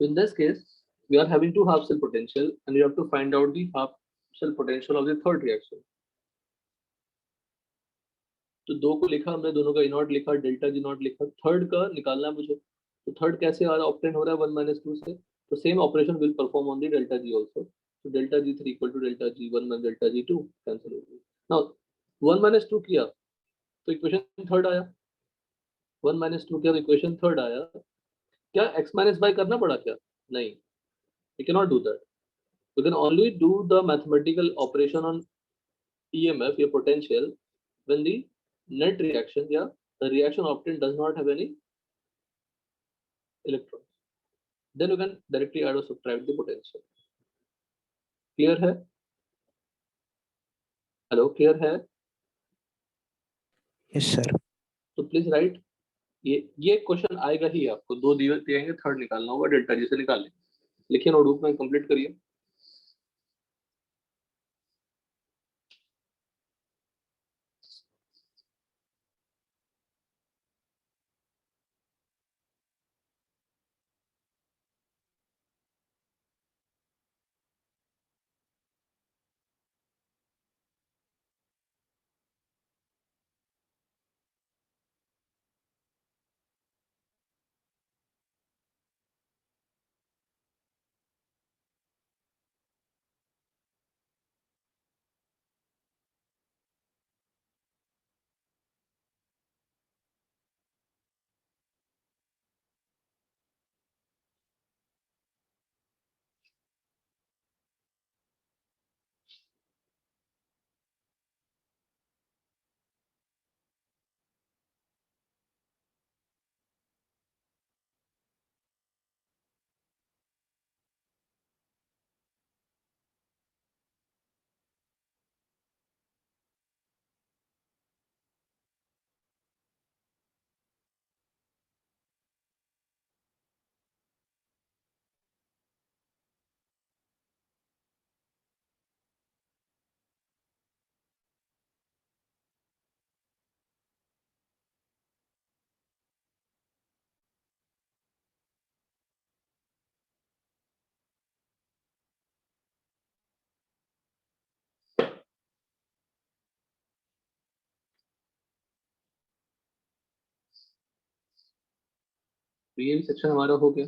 In this case, we are having two half cell potential and you have to find out the half cell potential of the third reaction. तो दो को लिखा हमने, दोनों का E not लिखा, delta G not लिखा, third का निकालना है मुझे। तो थर्ड कैसे आ रहा ऑप्टेन हो रहा है 1 माइनस 2 से, तो same operation will perform on the delta G also. तो delta G 3 equal to delta G 1 minus delta G 2 cancel हो गई। नाउ 1 माइनस 2 किया तो इक्वेशन थर्ड आया, 1 माइनस 2 किया तो इक्वेशन थर्ड आया। क्या x माइनस y करना पड़ा क्या? नहीं, we cannot do that. We can only do the mathematical operation on EMF या potential when the net reaction या the reaction obtained does not have any electrons. Then you can directly add or subtract the potential. Clear है? Hello, clear है? Yes sir. तो please right, ये question आएगा ही आपको, दो दिए दिएंगे, थर्ड निकालना होगा, डेल्टा जी से निकाल लें। लिखिए नोटबुक में कंप्लीट करिए। तो ये भी सेक्शन हमारा हो गया।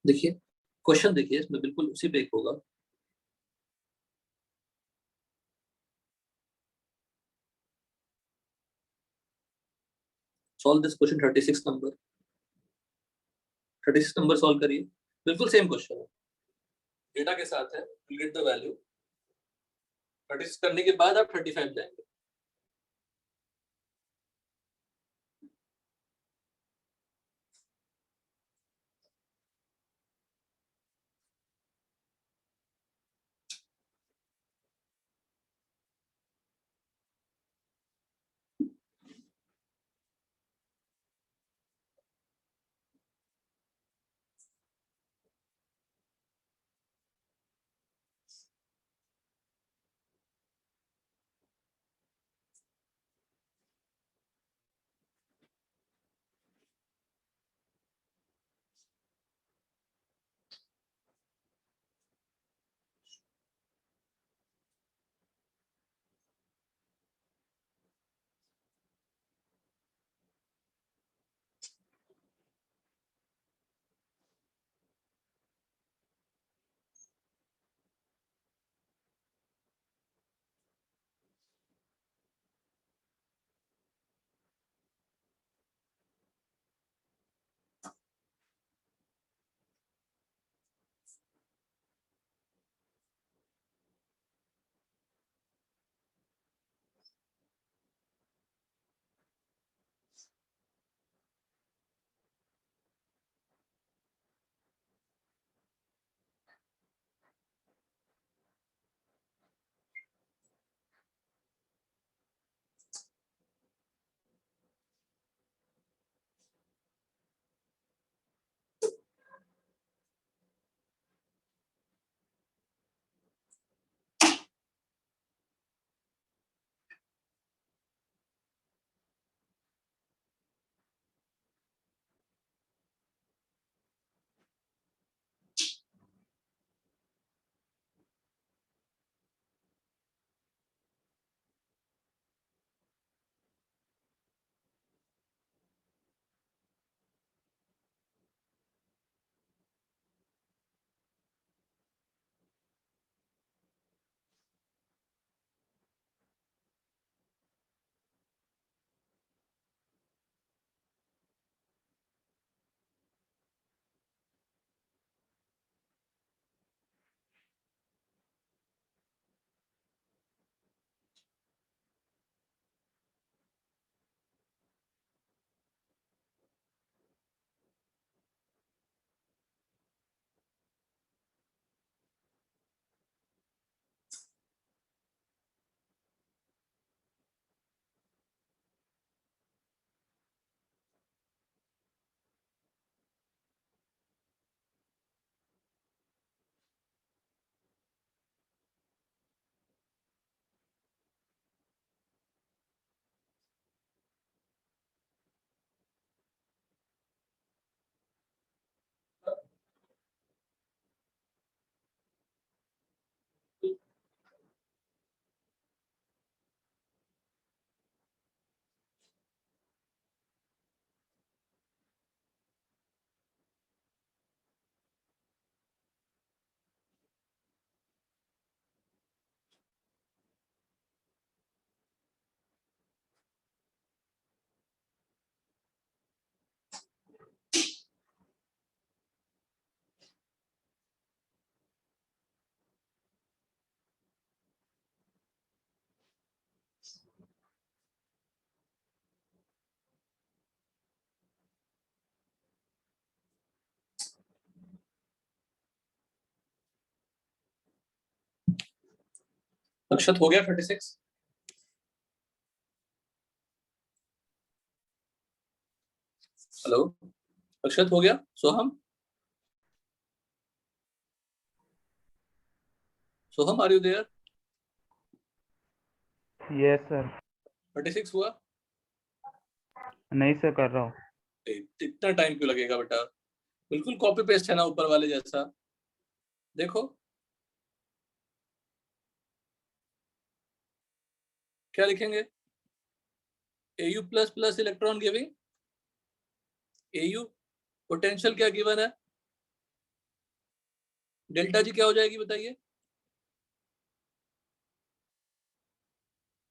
देखिए क्वेश्चन, देखिए इसमें बिल्कुल उसी पे एक होगा। Solve this question 36 number, 36 number solve करिए, बिल्कुल सेम क्वेश्चन है, डेटा के साथ है, गेट द वैल्यू। 36 करने के बाद आप 35 जाएंगे। अक्षत हो गया 36? हेलो, अक्षत हो गया? Soham, Soham are you there? Yes sir. 36 हुआ? नहीं सर, कर रहा हूँ। इतना टाइम क्यों लगेगा बेटा? बिल्कुल कॉपी पेस्ट है ना ऊपर वाले जैसा, देखो क्या लिखेंगे। Au plus plus electron giving, Au potential क्या गिवन है, डेल्टा जी क्या हो जाएगी बताइए?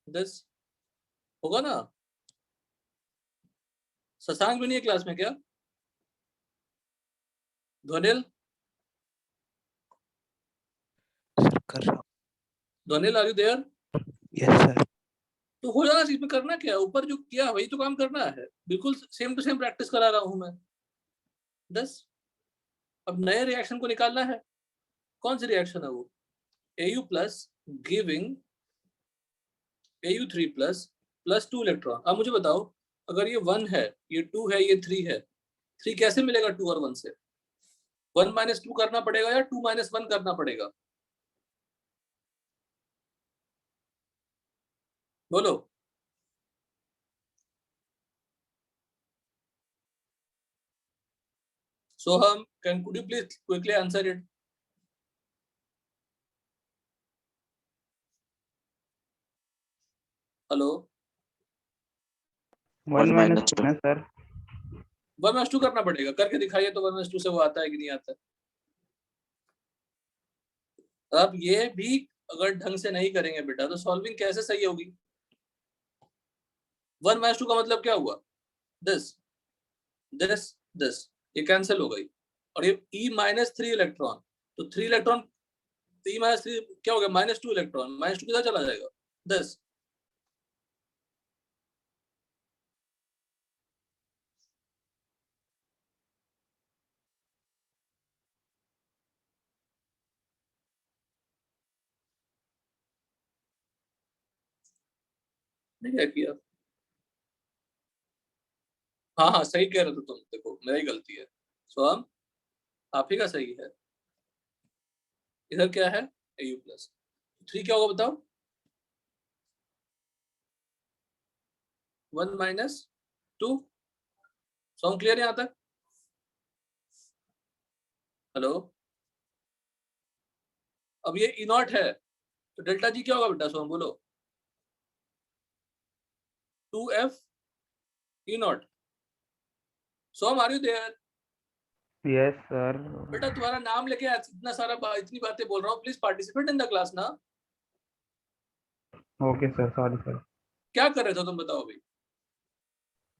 10 होगा ना? शशांक भी नहीं है क्लास में क्या? ध्वनिल? सर कर रहा हूँ। Dhwanil are you there? Yes sir. तो हो जाना, इसमें करना क्या है, ऊपर जो किया वही तो काम करना है, बिल्कुल सेम टू सेम प्रैक्टिस करा रहा हूं मैं। 10। अब नए रिएक्शन को निकालना है। कौन सी रिएक्शन है वो? Au plus giving Au3 plus plus 2 electron. अब मुझे बताओ, अगर ये 1 है, ये 2 है, ये 3 है, 3 कैसे मिलेगा 2 और 1 से? 1 माइनस 2 करना पड़ेगा या 2 माइनस 1 करना पड़ेगा? बोलो। Soham, could you please quickly answer it? Hello. 1 minus है सर। 1 माइनस 2 करना पड़ेगा, करके दिखाइए तो 1 माइनस 2 से वो आता है कि नहीं आता है। अब ये भी अगर ढंग से नहीं करेंगे बेटा तो सॉल्विंग कैसे सही होगी? 1 माइनस 2 का मतलब क्या हुआ? दिस दिस दिस, ये कैंसिल हो गई, और ये E माइनस 3 इलेक्ट्रॉन, तो 3 इलेक्ट्रॉन E माइनस 3 क्या हो गया? माइनस 2 इलेक्ट्रॉन, माइनस 2 किधर चला जाएगा? दिस। नहीं क्या किया? हाँ हाँ सही कह रहे थे तुम, देखो मेरी गलती है। सोहम, आप ही का सही है। इधर क्या है? Au प्लस 3 क्या होगा बताओ? 1 माइनस 2। साउंड क्लियर यहाँ तक? हेलो। अब ये E नॉट है, तो डेल्टा जी क्या होगा बेटा? सोहम बोलो। 2F E not. Soham are you there? Yes sir. बेटा तुम्हारा नाम लेके इतना सारा इतनी बातें बोल रहा हूँ, please participate in the class ना। Okay sir, sorry sir. क्या कर रहे थे तुम बताओ अभी?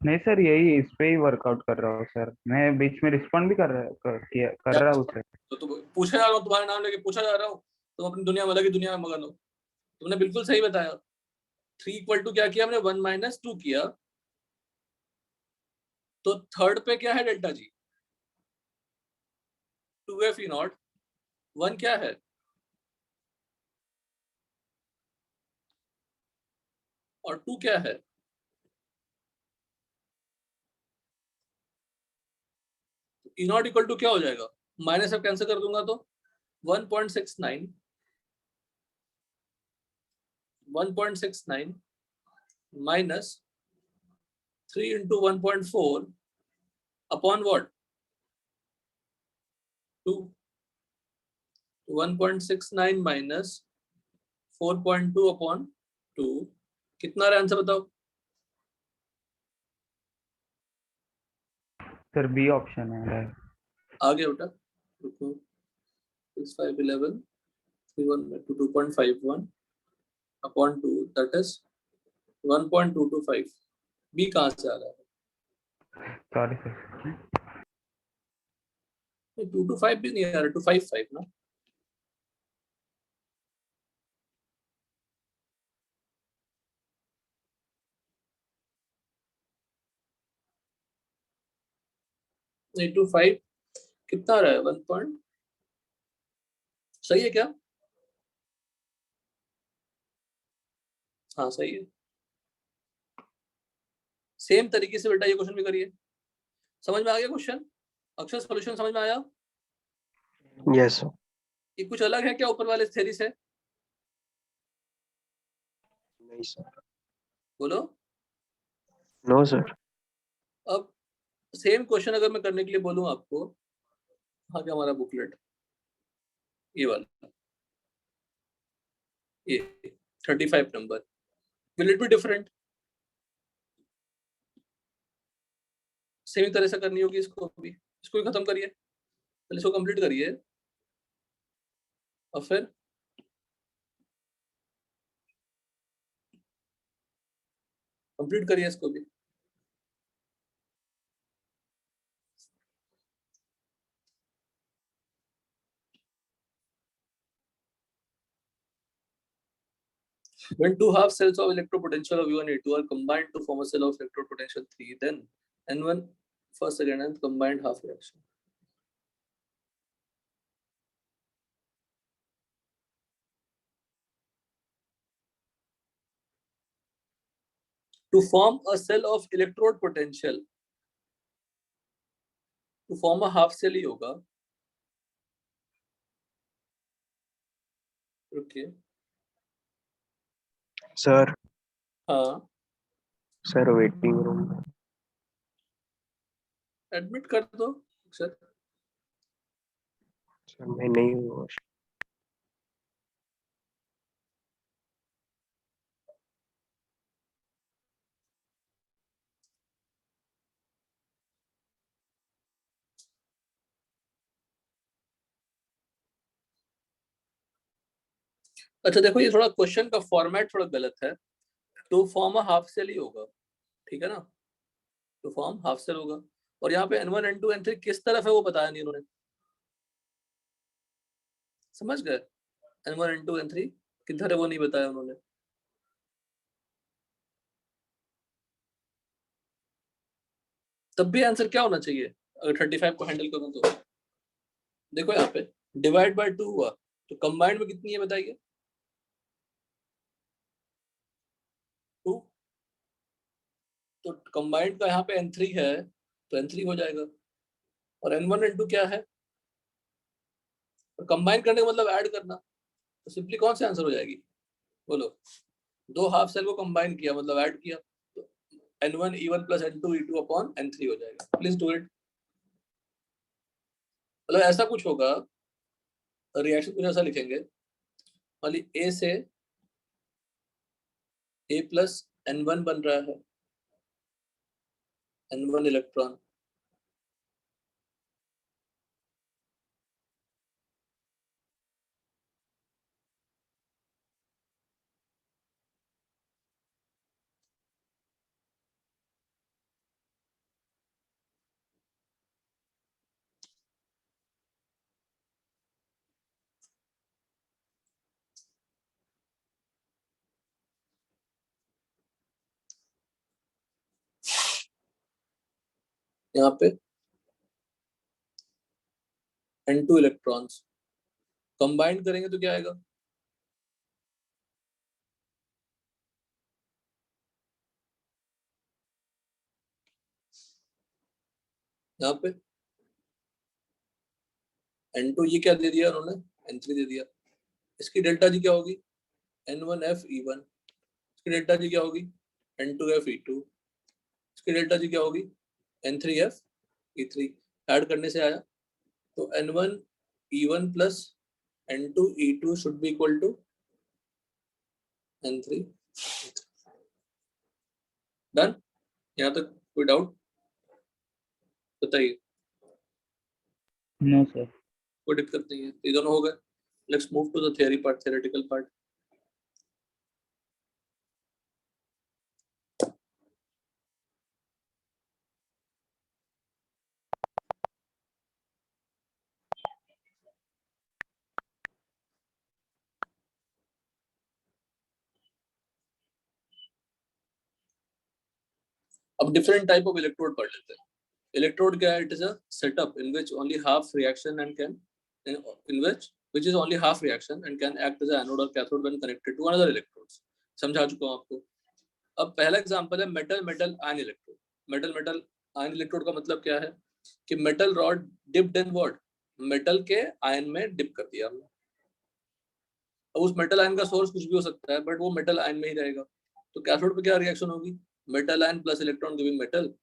नहीं सर, यही इस पे ही वर्कआउट कर रहा हूँ सर। मैं बीच में रिस्पॉन्ड भी कर रहा हूँ सर। तो तुम पूछा जा रहा हूँ, तुम्हारा नाम लेके पूछा जा रहा हूँ, तुम अपनी दुनिया में, अलग ही दुनिया में मगन हो। तुमने बिल्कुल सही बताया। 3 इक्वल टू क्या किया हमने? 1 माइनस 2 किया, तो थर्ड पे क्या है delta G? 2F E not. 1 क्या है? और 2 क्या है? E नॉट इक्वल टू क्या हो जाएगा? माइनस अब कैंसिल कर दूंगा तो 1.69 minus 3 into 1.4 upon what? 2। 1.69 minus 4.2 upon 2 कितना रहा आंसर बताओ? सर बी ऑप्शन है। आ गया बेटा, रुको। 6 5 11 3 1 2 2.51 अपॉन 2 दैट इज 1.225। बी कहाँ से आ रहा है? Sorry sir. 225 भी नहीं आ रहा, 255 ना। नहीं 25 कितना आ रहा है? 1 पॉइंट, सही है क्या? हाँ सही है। सेम तरीके से बेटा ये क्वेश्चन भी करिए। समझ में आ गया क्वेश्चन? अक्षर सॉल्यूशन समझ में आया? Yes sir. ये कुछ अलग है क्या ऊपर वाले थ्योरी से? नहीं सर। बोलो। No sir. अब सेम क्वेश्चन अगर मैं करने के लिए बोलूं आपको, हाँ क्या हमारा बुकलेट, ये वाला, ये 35 number, will it be different? Same तरह से करनी होगी इसको भी। इसको भी खत्म करिए, पहले इसको कंप्लीट करिए और फिर कंप्लीट करिए इसको भी। When two half cells of electropotential of U1 A2 are combined to form a cell of electropotential 3, then N1 first second and combined half reaction. To form a cell of electrode potential, to form a half cell ही होगा. Okay. Sir हाँ. Sir waiting room में admit कर दो sir. Sir मैं नहीं हूँ. अच्छा देखो ये थोड़ा क्वेश्चन का फॉर्मेट थोड़ा गलत है. To form a half cell ही होगा, ठीक है ना. टू फॉर्म हाफ सेल होगा और यहाँ पे N1 N2 N3 किस तरफ है वो बताया नहीं उन्होंने. समझ गए. N1 N2 N3 किधर है वो नहीं बताया उन्होंने. तब भी आंसर क्या होना चाहिए अगर 35 को हैंडल करूं तो. देखो यहाँ पे डिवाइड बाय 2 हुआ तो कंबाइंड में कितनी है बताइए. 2. तो कंबाइंड का यहाँ पे N3 है तो N3 हो जाएगा और N1 N2 क्या है. और कंबाइन करने का मतलब ऐड करना, तो सिंपली कौन सी आंसर हो जाएगी बोलो. दो हाफ सेल को कंबाइन किया मतलब ऐड किया तो N1 E1 plus N2 E2 upon N3 हो जाएगा. Please do it. मतलब ऐसा कुछ होगा, रिएक्शन कुछ ऐसा लिखेंगे. मान ली A से A प्लस N1 बन रहा है, N1 इलेक्ट्रॉन. यहाँ पे N2 इलेक्ट्रॉन्स कंबाइन करेंगे तो क्या आएगा. यहाँ पे N2 ये क्या दे दिया उन्होंने, N3 दे दिया. इसकी डेल्टा जी क्या होगी, N1F E1. इसकी डेल्टा जी क्या होगी, N2F E2. इसकी डेल्टा जी क्या होगी, N3F E3. ऐड करने से आया तो N1 E1 plus N2 E2 should be equal to N3. Done. यहाँ तक कोई डाउट बताइए. No sir. कोई दिक्कत नहीं है. ये दोनों हो गए. Let's move to the theory part, theoretical part. अब डिफरेंट टाइप ऑफ इलेक्ट्रोड पढ़ लेते हैं. इलेक्ट्रोड क्या है, it is a setup in which only half reaction and can in which is only half reaction and can act as an anode or cathode when connected to another electrodes. समझा चुका हूं आपको. अब पहला example है metal metal ion electrode. Metal metal ion electrode का मतलब क्या है कि metal rod dipped in what, metal के आयन में डिप कर दिया हमने. अब उस मेटल आयन का सोर्स कुछ भी हो सकता है बट वो मेटल आयन में ही रहेगा. तो कैथोड पे क्या रिएक्शन होगी, metal ion plus electron giving metal.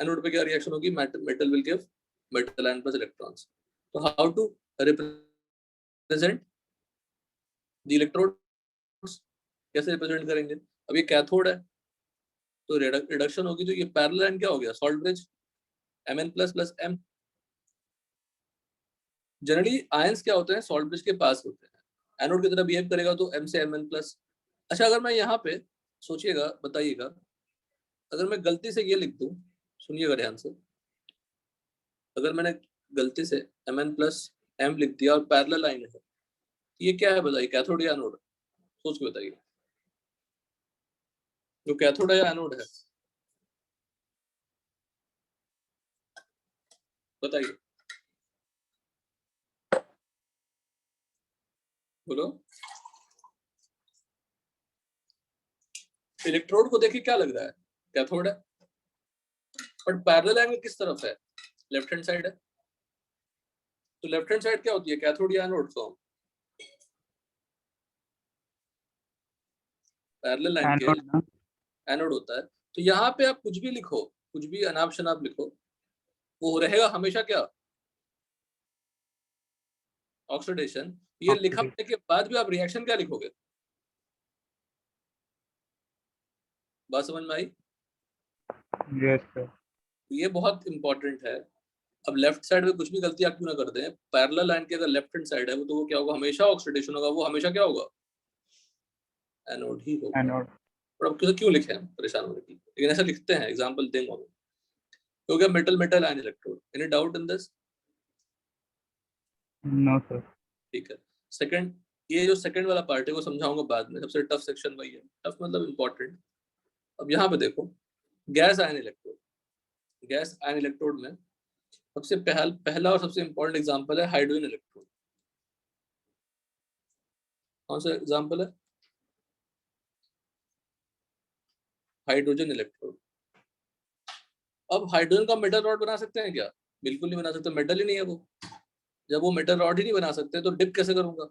Anode पे क्या रिएक्शन होगी, metal will give metal ion plus electrons. तो how to represent the electrodes, कैसे रिप्रेजेंट करेंगे. अब ये कैथोड है तो रिडक्शन होगी तो ये पैरेलल आयन क्या हो गया, salt bridge Mn plus plus M. Generally ions क्या होते हैं, सॉल्ट ब्रिज के पास होते हैं. एनोड की तरह बिहेव करेगा तो M से Mn प्लस. अच्छा अगर मैं यहाँ पे सोचिएगा, बताइएगा अगर मैं गलती से ये लिख दूं, सुनिएगा ध्यान से. अगर मैंने गलती से Mn प्लस M लिख दिया और पैरेलल लाइन है, ये क्या है बताइए, कैथोड या एनोड, सोच के बताइए. जो कैथोड है या एनोड है? बताइए, बोलो। इलेक्ट्रोड को देखिए क्या लग रहा है, कैथोड है, बट पैरेलल एंगल किस तरफ है? लेफ्ट हैंड साइड है। तो लेफ्ट हैंड साइड क्या होती है, कैथोड या एनोड फॉर्म? पैरेलल लाइन के एनोड होता है। तो यहाँ पे आप कुछ भी लिखो, कुछ भी अनाप शनाप लिखो, वो रहेगा हमेशा क्या, ऑक्सीडेशन। ये लिखने के बाद भी आप रिएक्शन क्या लिखोगे? बात समझ में आई? Yes sir. ये बहुत इंपॉर्टेंट है। अब लेफ्ट साइड में कुछ भी गलती आप क्यों ना कर दें, पैरेलल लाइन के अगर लेफ्ट हैंड साइड है वो, तो वो क्या होगा, हमेशा ऑक्सीडेशन होगा, वो हमेशा क्या होगा, एनोड ही होगा। एनोड। और अब क्यों लिखे हैं परेशान होने की, लेकिन ऐसा लिखते हैं, एग्जांपल देंगे हम। हो गया metal metal ion electrode. Any doubt in this? No sir. ठीक है। सेकंड, ये जो सेकंड वाला पार्ट है वो समझाऊंगा बाद में, सबसे टफ सेक्शन वही है, टफ मतलब इंपॉर्टेंट। अब यहाँ पे देखो, gas ion electrode. Gas ion electrode में सबसे पहला और सबसे इंपॉर्टेंट एग्जांपल है हाइड्रोजन इलेक्ट्रोड। कौन सा एग्जांपल है? Hydrogen electrode. अब हाइड्रोजन का मेटल रॉड बना सकते हैं क्या? बिल्कुल नहीं बना सकते, मेटल ही नहीं है वो। जब वो मेटल रॉड ही नहीं बना सकते तो डिप कैसे करूंगा?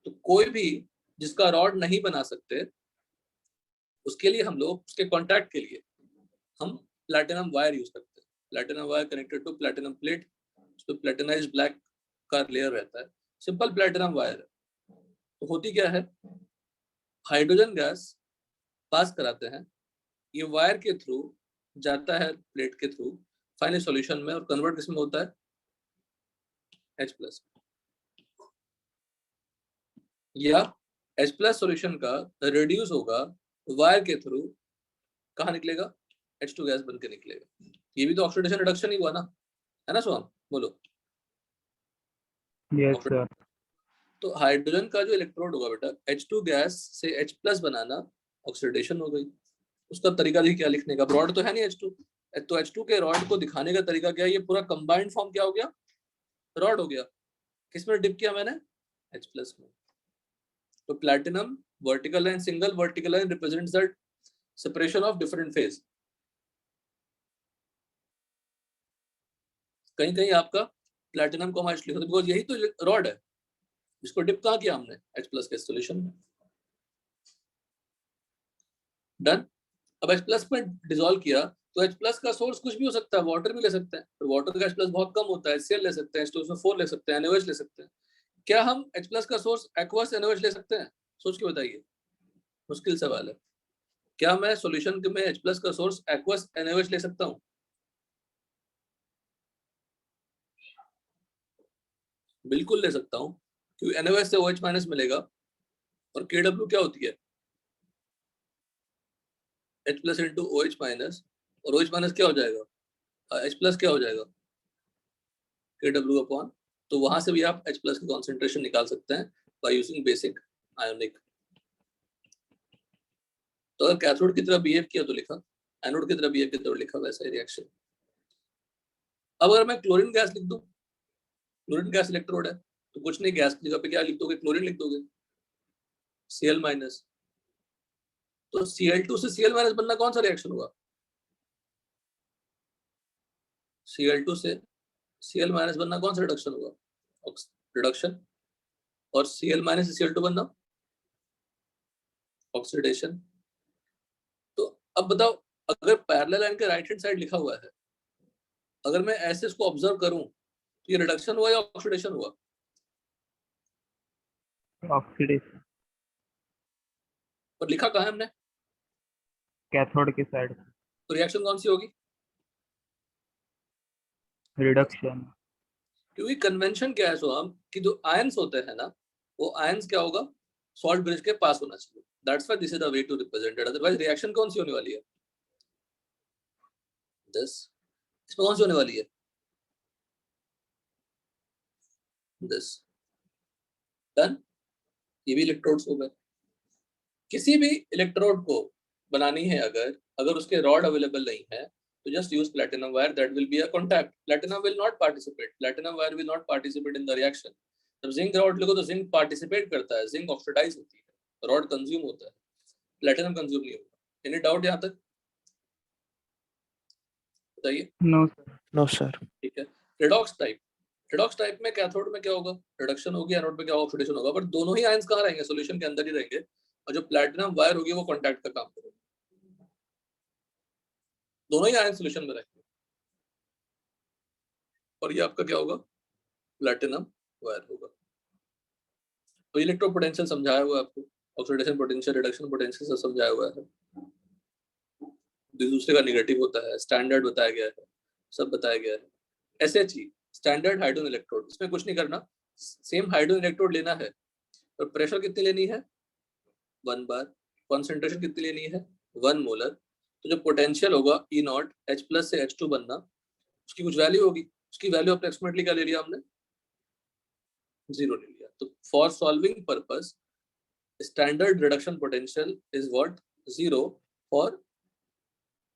तो कोई भी जिसका रॉड नहीं बना सकते, उसके लिए हम लोग, उसके कॉन्टैक्ट के लिए हम प्लैटिनम वायर यूज करते हैं। Platinum wire connected to platinum plate, उस पर प्लैटिनाइज्ड ब्लैक का लेयर रहता है, सिंपल प्लैटिनम वायर है। तो होती क्या है, हाइड्रोजन गैस पास कराते हैं, ये वायर के थ्रू जाता है प्लेट के थ्रू फाइनल सॉल्यूशन में, और कन्वर्ट किसमें होता है, H+। या H+ सॉल्यूशन का रिड्यूस होगा वायर के थ्रू, कहाँ निकलेगा, H2 गैस बन के निकलेगा। ये भी तो ऑक्सीडेशन रिडक्शन ही हुआ ना, है ना स्वाम, बोलो। Yes sir. तो हाइड्रोजन का जो इलेक्ट्रोड होगा बेटा, H2 गैस से H+ बनाना ऑक्सीडेशन हो गई। उसका तरीका देखिए क्या लिखने का, रॉड तो है नहीं H2, तो H2 के रॉड को दिखाने का तरीका क्या है, ये पूरा कंबाइंड फॉर्म क्या हो गया, रॉड हो गया। किसमें डिप किया मैंने, H+ में। तो platinum vertical line, single vertical line represents the separation of different phase. कहीं कहीं आपका प्लैटिनम को हमारे लिखो, बिकॉज यही तो रॉड है, इसको डिप कहाँ किया हमने, H+ के सॉल्यूशन में। डन। अब H+ में डिसॉल्व किया, तो H+ का सोर्स कुछ भी हो सकता है, वाटर भी ले सकते हैं, पर वाटर का H+ बहुत कम होता है, HCl ले सकते हैं, H2SO4 ले सकते हैं, NaOH ले सकते हैं। क्या हम H+ का सोर्स एक्वस NaOH ले सकते हैं? सोच के बताइए, मुश्किल सवाल है। क्या मैं सॉल्यूशन में H+ का सोर्स एक्वस NaOH ले सकता हूँ? बिल्कुल ले सकता हूँ, क्योंकि NaOH से OH- मिलेगा, और Kw क्या होती है, H+ इंटू OH-, और OH- क्या हो जाएगा, H+ क्या हो जाएगा, Kw अपॉन। तो वहां से भी आप H+ की कॉन्सेंट्रेशन निकाल सकते हैं बाय यूजिंग बेसिक आयोनिक। तो अगर कैथोड की तरह बिहेव किया तो लिखा, एनोड की तरह बिहेव किया तो लिखा, वैसा ही रिएक्शन। अब अगर मैं क्लोरीन गैस लिख दूं, क्लोरीन गैस इलेक्ट्रोड है, तो कुछ नहीं, गैस की जगह पे क्या लिख दोगे, क्लोरीन लिख दोगे, Cl-। तो Cl2 से Cl- बनना कौन सा रिएक्शन हुआ, Cl2 से Cl- बनना कौन सा रिडक्शन हुआ, रिडक्शन। और Cl- से Cl2 बनना ऑक्सीडेशन। तो अब बताओ, अगर पैरेलल लाइन के राइट हैंड साइड लिखा हुआ है, अगर मैं ऐसे इसको ऑब्जर्व करूं, तो ये रिडक्शन हुआ या ऑक्सीडेशन हुआ, ऑक्सीडेशन। और लिखा कहाँ है हमने, कैथोड की साइड। तो रिएक्शन कौन सी होगी, रिडक्शन। क्योंकि कन्वेंशन क्या है सोहम, कि जो आयंस होते हैं ना, वो आयंस क्या होगा, सॉल्ट ब्रिज के पास होना चाहिए। That's why this is the way to represent it, otherwise reaction कौन सी होने वाली है, दिस, इसमें कौन सी होने वाली है, दिस। डन। ये भी इलेक्ट्रोड्स हो गए। किसी भी इलेक्ट्रोड को बनानी है अगर उसके रॉड अवेलेबल नहीं है तो just use platinum wire, that will be a contact. Platinum will not participate. Platinum wire will not participate in the reaction. जब जिंक रॉड लगो तो जिंक पार्टिसिपेट करता है, जिंक ऑक्सीडाइज होती है, रॉड कंज्यूम होता है, प्लेटिनम कंज्यूम नहीं होगा। एनी डाउट यहाँ तक? बताइए। No sir. No sir. ठीक है। रिडॉक्स टाइप में कैथोड में क्या होगा? रिडक्शन होगी, एनोड में क्या ऑक्सीडेशन होगा, पर दोनों ही आयंस कहाँ रहेंगे? सॉल्यूशन के अंदर ही रहेंगे, और जो प्लेटिनम वायर होगी वो कॉन्टैक्ट का काम करेगी। दोनों ही आयन सॉल्यूशन में रहेंगे, और ये आपका क्या होगा? प्लेटिनम वायर होगा। तो इलेक्ट्रो पोटेंशियल समझाया हुआ है आपको, ऑक्सीडेशन पोटेंशियल, रिडक्शन पोटेंशियल सब समझाया हुआ है। दूसरे का नेगेटिव होता है, स्टैंडर्ड बताया गया है, सब बताया गया है। SHE स्टैंडर्ड हाइड्रोजन इलेक्ट्रोड, इसमें कुछ नहीं करना, सेम हाइड्रोजन इलेक्ट्रोड लेना है, और प्रेशर कितनी लेनी है? 1 बार। कॉन्सेंट्रेशन कितनी लेनी है? 1 मोलर। तो जो पोटेंशियल होगा E0 H+ से H2 बनना, उसकी कुछ वैल्यू होगी, उसकी वैल्यू अप्रोक्सीमेटली क्या ले लिया हमने? 0 ले लिया। तो for solving purpose standard reduction potential is what? 0 for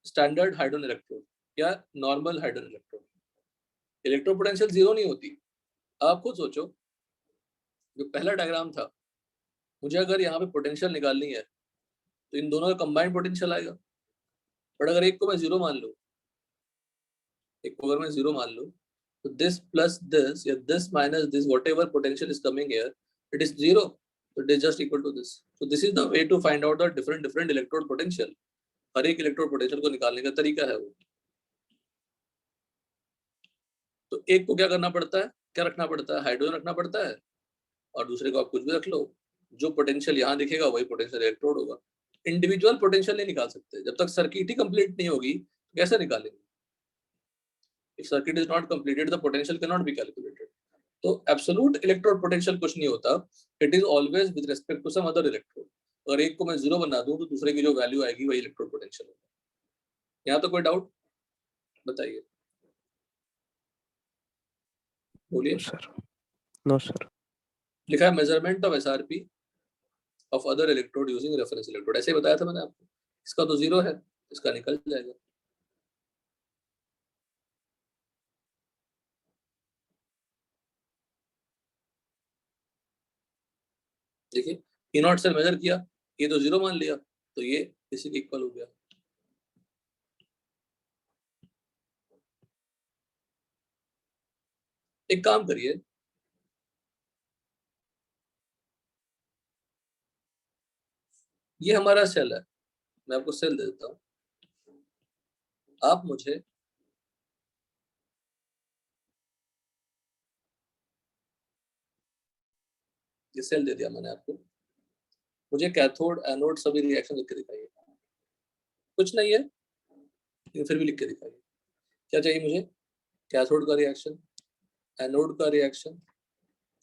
standard hydrogen electrode या normal hydrogen electrode. Electro potential 0 नहीं होती। आप खुद सोचो, जो पहला डायग्राम था, मुझे अगर यहाँ पे पोटेंशियल निकालनी है तो इन दोनों का कंबाइंड पोटेंशियल आएगा, बट अगर एक को मैं 0 मान लूं, एक को अगर मैं 0 मान लूं, तो दिस प्लस दिस या this minus this, what ever potential is coming here, it is 0, so it is just equal to this. So this is the way to find out the different electrode potential. हर एक electrode potential को निकालने का तरीका है वो। तो एक को क्या करना पड़ता है, क्या रखना पड़ता है? हाइड्रोजन रखना पड़ता है, और दूसरे को आप कुछ भी रख लो, जो पोटेंशियल यहाँ दिखेगा वही पोटेंशियल इलेक्ट्रोड होगा। इंडिविजुअल पोटेंशियल नहीं निकाल सकते, जब तक सर्किट ही कंप्लीट नहीं होगी तो कैसे निकालेंगे? If circuit is not completed, the potential cannot be calculated. तो एब्सोल्यूट इलेक्ट्रोड पोटेंशियल कुछ नहीं होता, it is always with respect to some other electrode. अगर एक को मैं 0 बना दूं तो दूसरे की जो वैल्यू आएगी वही इलेक्ट्रोड पोटेंशियल होगा। यहाँ तो कोई डाउट? बताइए, बोलिए। Sir no sir. लिखा है measurement of SRP of other electrode using reference electrode, ऐसे ही बताया था मैंने आपको। इसका तो 0 है, इसका निकल जाएगा। देखिए, E0 से मेजर किया, ये तो 0 मान लिया, तो ये इसी के इक्वल हो गया। एक काम करिए, ये हमारा सेल है, मैं आपको सेल दे देता हूँ, आप मुझे ये सेल दे दिया मैंने आपको, मुझे कैथोड एनोड सभी रिएक्शन लिख के दिखाइए। कुछ नहीं है लेकिन फिर भी लिख के दिखाइए। क्या चाहिए मुझे? कैथोड का रिएक्शन, एनोड का reaction,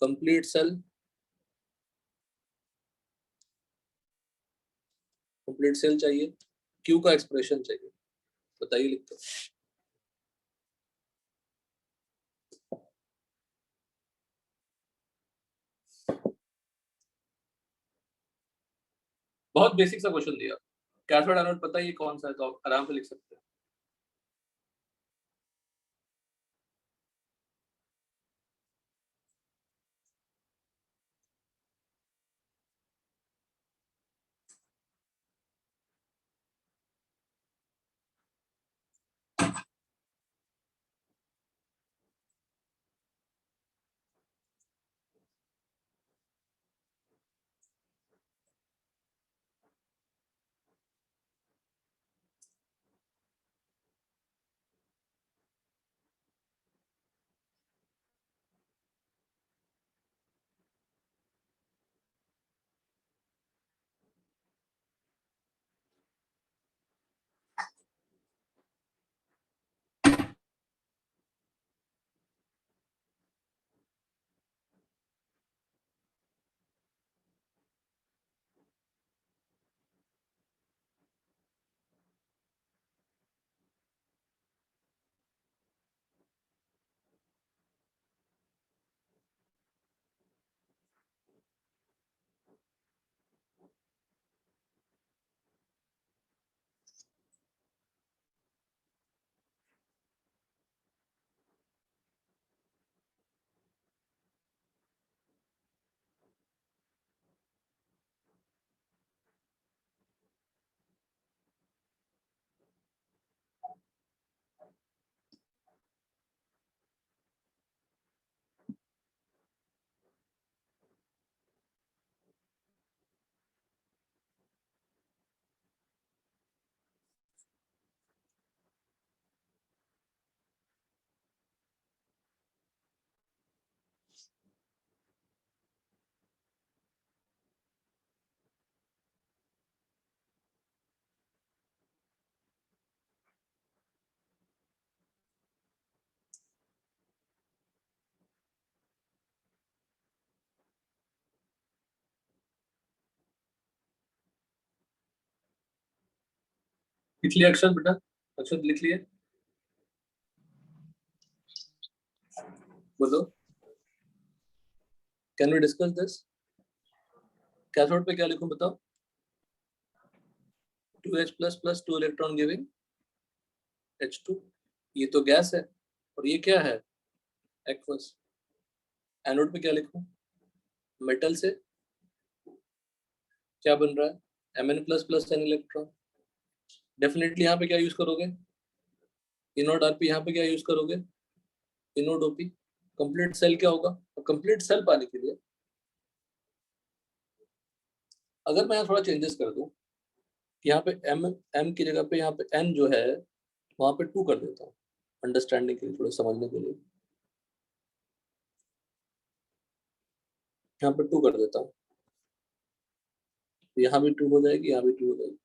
complete cell, complete cell चाहिए, क्यू का एक्सप्रेशन चाहिए। बताइए लिख के। बहुत बेसिक सा क्वेश्चन दिया, कैथोड एनोड पता है कौन सा है, तो आप आराम से लिख सकते हैं। लिख लिया अक्षर बेटा, अक्षर लिख लिए, बोलो can we discuss this. Cathode पे क्या लिखूं बताओ, 2H plus plus 2 electron giving H2, ये तो गैस है और ये क्या है एक्वस। एनोड पे क्या लिखूं, मेटल से क्या बन रहा है Mn plus plus 10 electron. Definitely यहाँ पे क्या यूज करोगे, इनोड आरपी, यहाँ पे क्या यूज करोगे इनोड ओपी। कंप्लीट सेल क्या होगा, और कंप्लीट सेल पाने के लिए अगर मैं यहाँ थोड़ा चेंजेस कर दूं, यहाँ पे M की जगह पे यहाँ पे N जो है वहां पे 2 कर देता हूँ, अंडरस्टैंडिंग के लिए, थोड़ा समझने के लिए यहाँ पे 2 कर देता हूँ, यहाँ भी 2 हो जाएगी, यहाँ भी 2 हो जाएगी।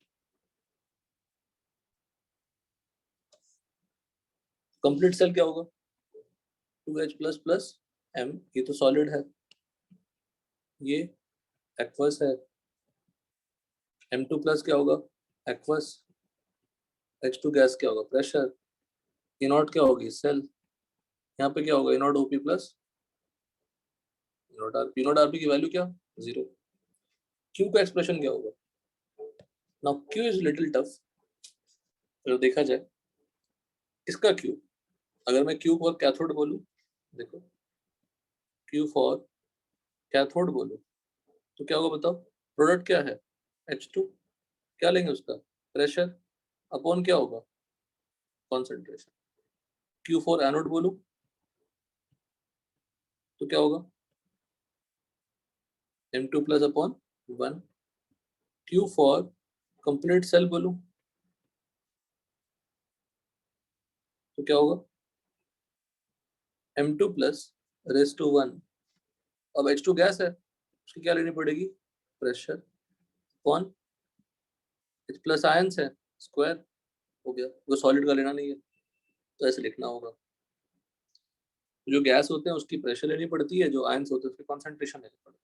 कंप्लीट सेल क्या होगा 2H प्लस प्लस M, ये तो सॉलिड है, ये एक्वस है। M2 प्लस क्या होगा एक्वस, H2 गैस क्या होगा प्रेशर, इनॉट क्या होगी सेल, यहाँ पे क्या होगा इनॉट ओपी प्लस इनॉट आरपी की वैल्यू क्या 0। क्यू का एक्सप्रेशन क्या होगा, now Q is little tough, अगर देखा जाए इसका क्यू, अगर मैं क्यू फॉर कैथोड बोलूं, देखो क्यू फॉर कैथोड बोलूं तो क्या होगा बताओ, प्रोडक्ट क्या है H2, क्या लेंगे उसका प्रेशर अपॉन क्या होगा कॉन्सेंट्रेशन। क्यू फॉर एनोड बोलूं तो क्या होगा M2 plus upon 1। Q for complete cell बोलूं तो क्या होगा M2 प्लस रेस टू 1। अब H2 गैस है, उसकी क्या लेनी पड़ेगी प्रेशर, कौन H प्लस आयंस है स्क्वायर, हो गया, वो सॉलिड का लेना नहीं है तो ऐसे लिखना होगा। जो गैस होते हैं उसकी प्रेशर लेनी पड़ती है, जो आयंस होते हैं उसकी कॉन्सेंट्रेशन लेनी पड़ती है।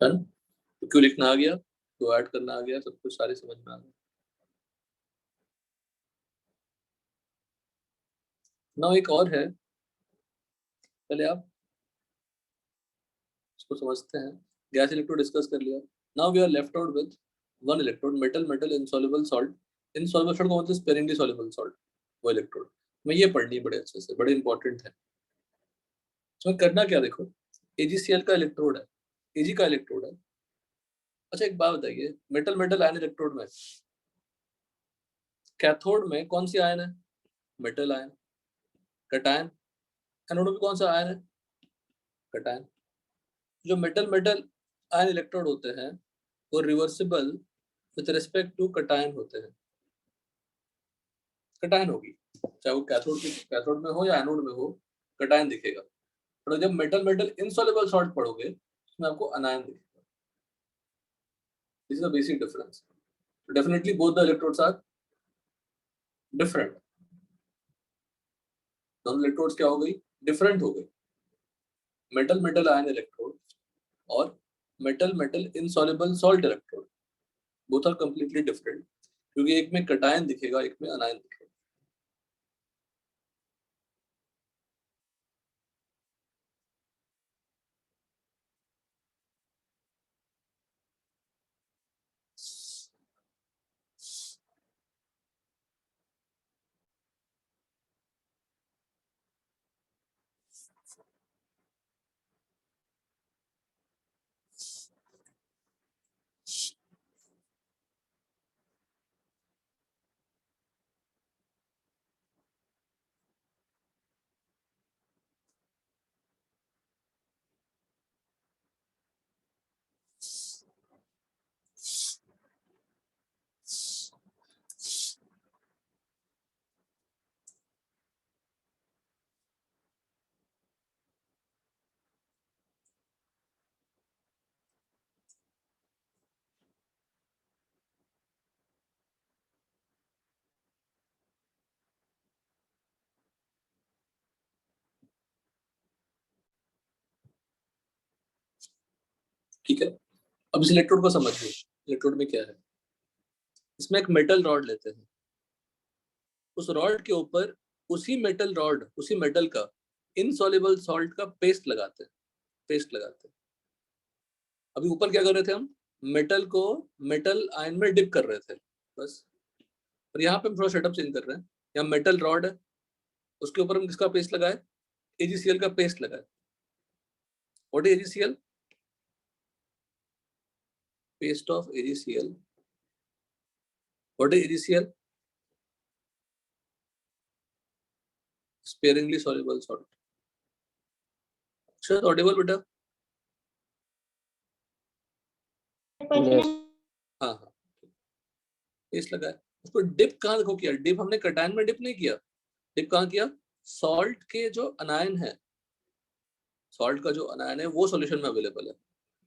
डन, तो क्यों लिखना आ गया, तो ऐड करना आ गया, सब कुछ सारे समझ में आ गया। ना एक और है, पहले आप इसको समझते हैं। गैस इलेक्ट्रोड डिस्कस कर लिया, now we are left out with one electrode, metal metal insoluble salt. Insoluble salt का मतलब स्पेरिंगली सॉल्युबल सॉल्ट, वो इलेक्ट्रोड मैं ये पढ़नी है बड़े अच्छे से, बड़े इंपॉर्टेंट है। इसमें करना क्या देखो, AgCl का इलेक्ट्रोड है, Ag का इलेक्ट्रोड है। अच्छा एक बात बताइए, मेटल मेटल आयन इलेक्ट्रोड में कैथोड में कौन सी आयन है मेटल आयन, कटायन। एनोड में कौन सा आयन है कटायन। जो मेटल मेटल आयन इलेक्ट्रोड होते हैं वो reversible with respect to cation होते हैं, कटायन होगी, चाहे वो कैथोड में हो या एनोड में हो, कटायन दिखेगा। और जब मेटल मेटल इनसॉल्युबल सॉल्ट पढ़ोगे उसमें आपको अनायन दिखेगा। This is the basic difference. Definitely both the electrodes are different, दोनों इलेक्ट्रोड्स क्या हो गई डिफरेंट हो गई, मेटल मेटल आयन इलेक्ट्रोड और metal metal insoluble salt electrode, both are completely different, क्योंकि एक में कटायन दिखेगा, एक में अनायन दिखेगा। ठीक है, अब इस इलेक्ट्रोड को समझिए। इलेक्ट्रोड में क्या है, इसमें एक मेटल रॉड लेते हैं, उस रॉड के ऊपर उसी मेटल का इनसॉल्युबल सॉल्ट का पेस्ट लगाते हैं। अभी ऊपर क्या कर रहे थे हम, मेटल को मेटल आयन में डिप कर रहे थे बस। और यहाँ पे हम थोड़ा सेटअप चेंज कर रहे हैं, यहाँ मेटल रॉड है, उसके ऊपर हम किसका पेस्ट लगाए, AgCl का पेस्ट लगाए। What is AgCl? Paste of AgCl। What is AgCl? Sparingly soluble salt. शायद ऑडिबल बेटा? Yes. हाँ हाँ, पेस्ट लगाए, उसको डिप कहाँ देखो किया, डिप हमने कटायन में डिप नहीं किया, डिप कहाँ किया, सॉल्ट के जो अनायन है, सॉल्ट का जो अनायन है वो सॉल्यूशन में अवेलेबल है।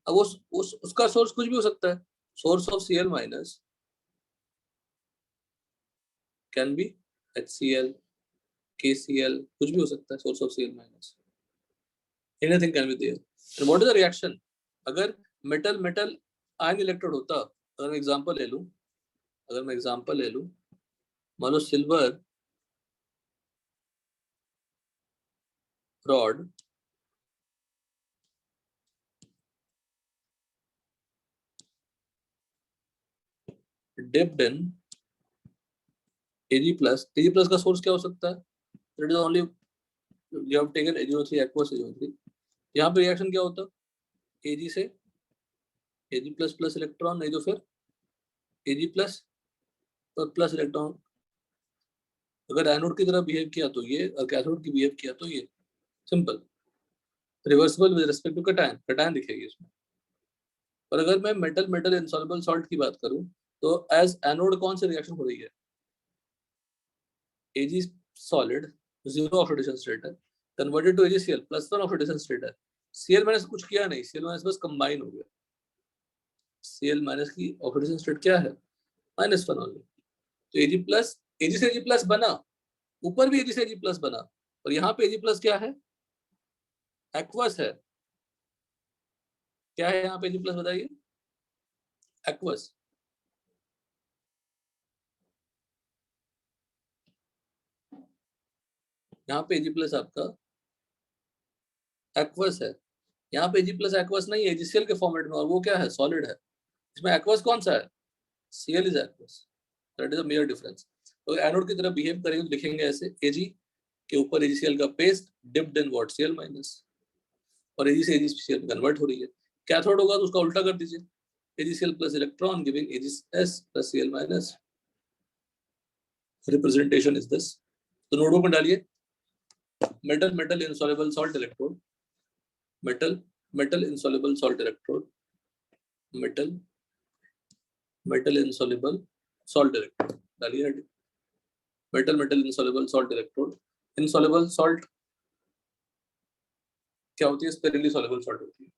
अब उसका सोर्स कुछ भी हो सकता है, source of Cl minus can be HCl, KCl, कुछ भी हो सकता है source of Cl minus, anything can be there. And what is the reaction, अगर मेटल मेटल आयन इलेक्ट्रोड होता, अगर मैं एग्जांपल ले लूं, मान लो silver rod dipped in Ag+ का सोर्स क्या हो सकता है, that is only you have taken AgO3 aqueous AgO3। यहाँ पे रिएक्शन क्या होता, Ag से Ag++ इलेक्ट्रॉन, नहीं तो फिर Ag+ और प्लस इलेक्ट्रॉन। अगर एनोड की तरह बिहेव किया तो ये, और कैथोड की बिहेव किया तो ये, simple, reversible with respect to cation दिखेगी इसमें। और अगर मैं मेटल मेटल इनसॉल्युबल सॉल्ट की बात करूं, तो एज एनोड कौन सी रिएक्शन हो रही है, Ag solid, zero oxidation state है, converted to AgCl +1 oxidation state है। Cl माइनस कुछ किया नहीं, Cl माइनस बस कंबाइन हो गया। Cl माइनस की ऑक्सीडेशन स्टेट क्या है, -1 ओनली। तो Ag से Ag+ बना, ऊपर भी Ag से Ag+ बना, और यहाँ पे Ag+ क्या है, एक्वस है। क्या है यहाँ पे Ag+ बताइए, एक्वस। यहाँ पे Ag+ आपका एक्वस है, यहाँ पे Ag+ एक्वस नहीं है, AgCl के फॉर्मेट में, और वो क्या है, सॉलिड है। इसमें एक्वस कौन सा है, Cl is aqueous, that is a major difference. तो एनोड की तरह बिहेव करेंगे तो लिखेंगे ऐसे, Ag के ऊपर AgCl का paste dipped in what, Cl minus, और Ag से AgCl में कन्वर्ट हो रही है। कैथोड होगा तो उसका उल्टा कर दीजिए, AgCl plus electron giving Ag+ plus Cl minus, representation is this. तो नोडों में डालिए, metal metal insoluble salt electrode, metal metal insoluble salt electrode, metal metal insoluble salt electrode डालिए, metal metal insoluble salt electrode. Insoluble salt क्या होती है, sparingly soluble salt होती है।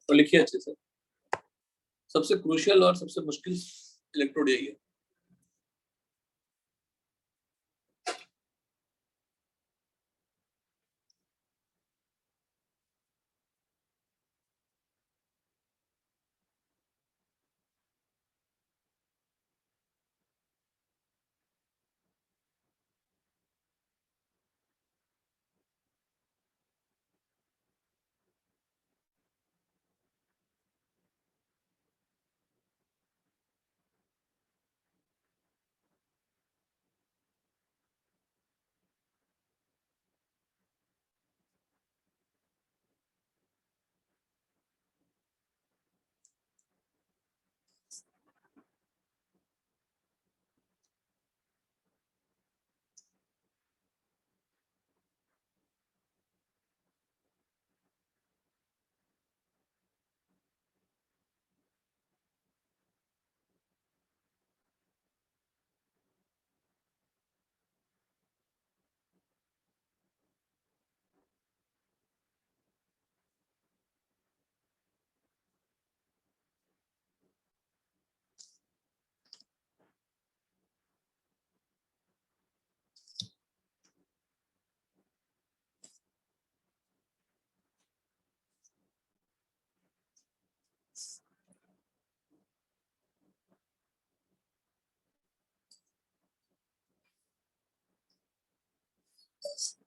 तो लिखिए अच्छे से, सबसे क्रूशियल और सबसे मुश्किल इलेक्ट्रोड यही है।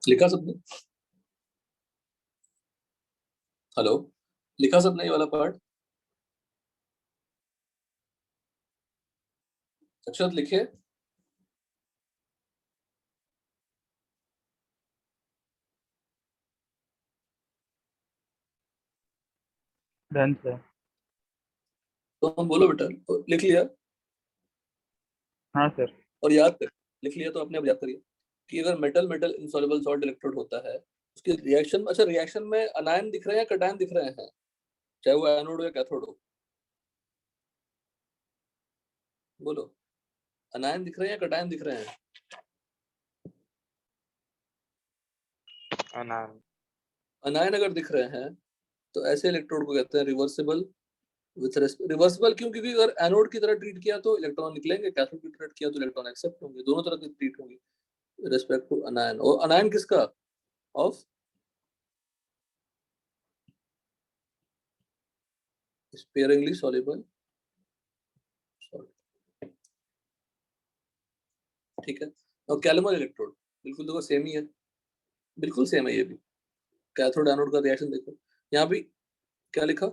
लिखा सबने? हेलो, लिखा सबने ये वाला पार्ट? अक्षत लिखे? Done sir. तो हम बोलो बेटा, तो लिख लिया हाँ सर। और याद कर। लिख लिया तो अपने आप याद करिए कि अगर metal metal insoluble salt electrode होता है, उसकी रिएक्शन, अच्छा रिएक्शन में अनायन दिख रहे हैं, कटायन दिख रहे हैं, चाहे वो एनोड हो या कैथोड हो? बोलो, अनायन दिख रहे हैं या कटायन दिख रहे हैं? अनायन अगर दिख रहे हैं तो ऐसे इलेक्ट्रोड को कहते हैं रिवर्सिबल विथ रिवर्सिबल। क्यों? क्योंकि अगर एनोड की तरह ट्रीट किया तो इलेक्ट्रॉन निकलेंगे, कैथोड की तरह किया तो इलेक्ट्रॉन एक्सेप्ट होंगे, दोनों तरह की ट्रीट होंगी रिस्पेक्ट टू अनायन। और अनायन किसका? Of sparingly soluble salt. ठीक है। और कैलमर इलेक्ट्रोड बिल्कुल देखो सेम ही है, बिल्कुल सेम है ये भी। कैथोड एनोड का रिएक्शन देखो, यहाँ भी क्या लिखा?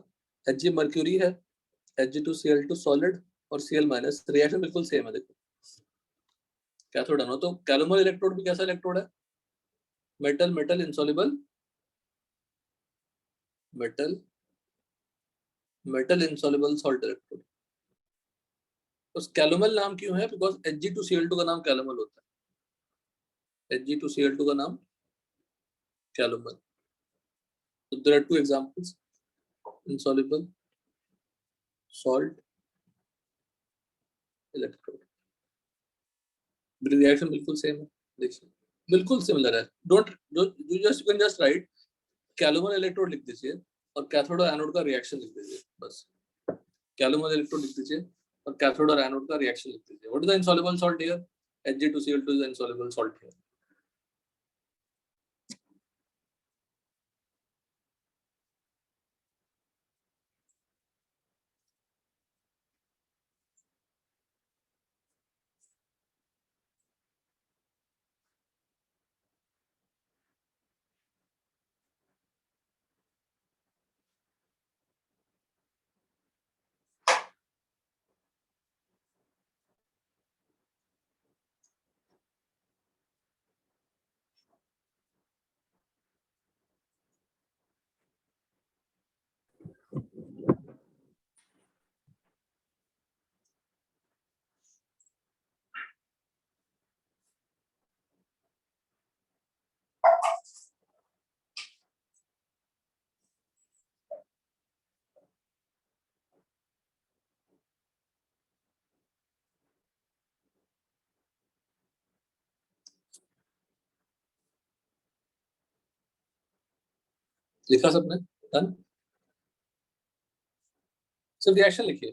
Hg मर्क्यूरी है, Hg2Cl2 सॉलिड और Cl माइनस, रिएक्शन बिल्कुल सेम है देखो, कैथोड एनोड। तो कैलमर इलेक्ट्रोड भी कैसा इलेक्ट्रोड है? Metal metal insoluble metal metal insoluble salt electrode. तो कैलुमल नाम क्यों है? बिकॉज Hg2Cl2 का नाम कैलुमल होता है, Hg2Cl2 का नाम कैलुमल। तो there are two examples, insoluble salt electrode, reaction बिल्कुल सेम है, देखिए बिल्कुल सिमिलर है। Don't you just can just write calomel electrode लिख दीजिए और कैथोड और एनोड का रिएक्शन लिख दीजिए, बस। कैलुमल इलेक्ट्रोड लिख दीजिए और कैथोड और एनोड का रिएक्शन लिख दीजिए। What is the insoluble salt here? Hg2Cl2 is the insoluble salt here. लिखा सबने? डन। सिर्फ रिएक्शन लिखिए,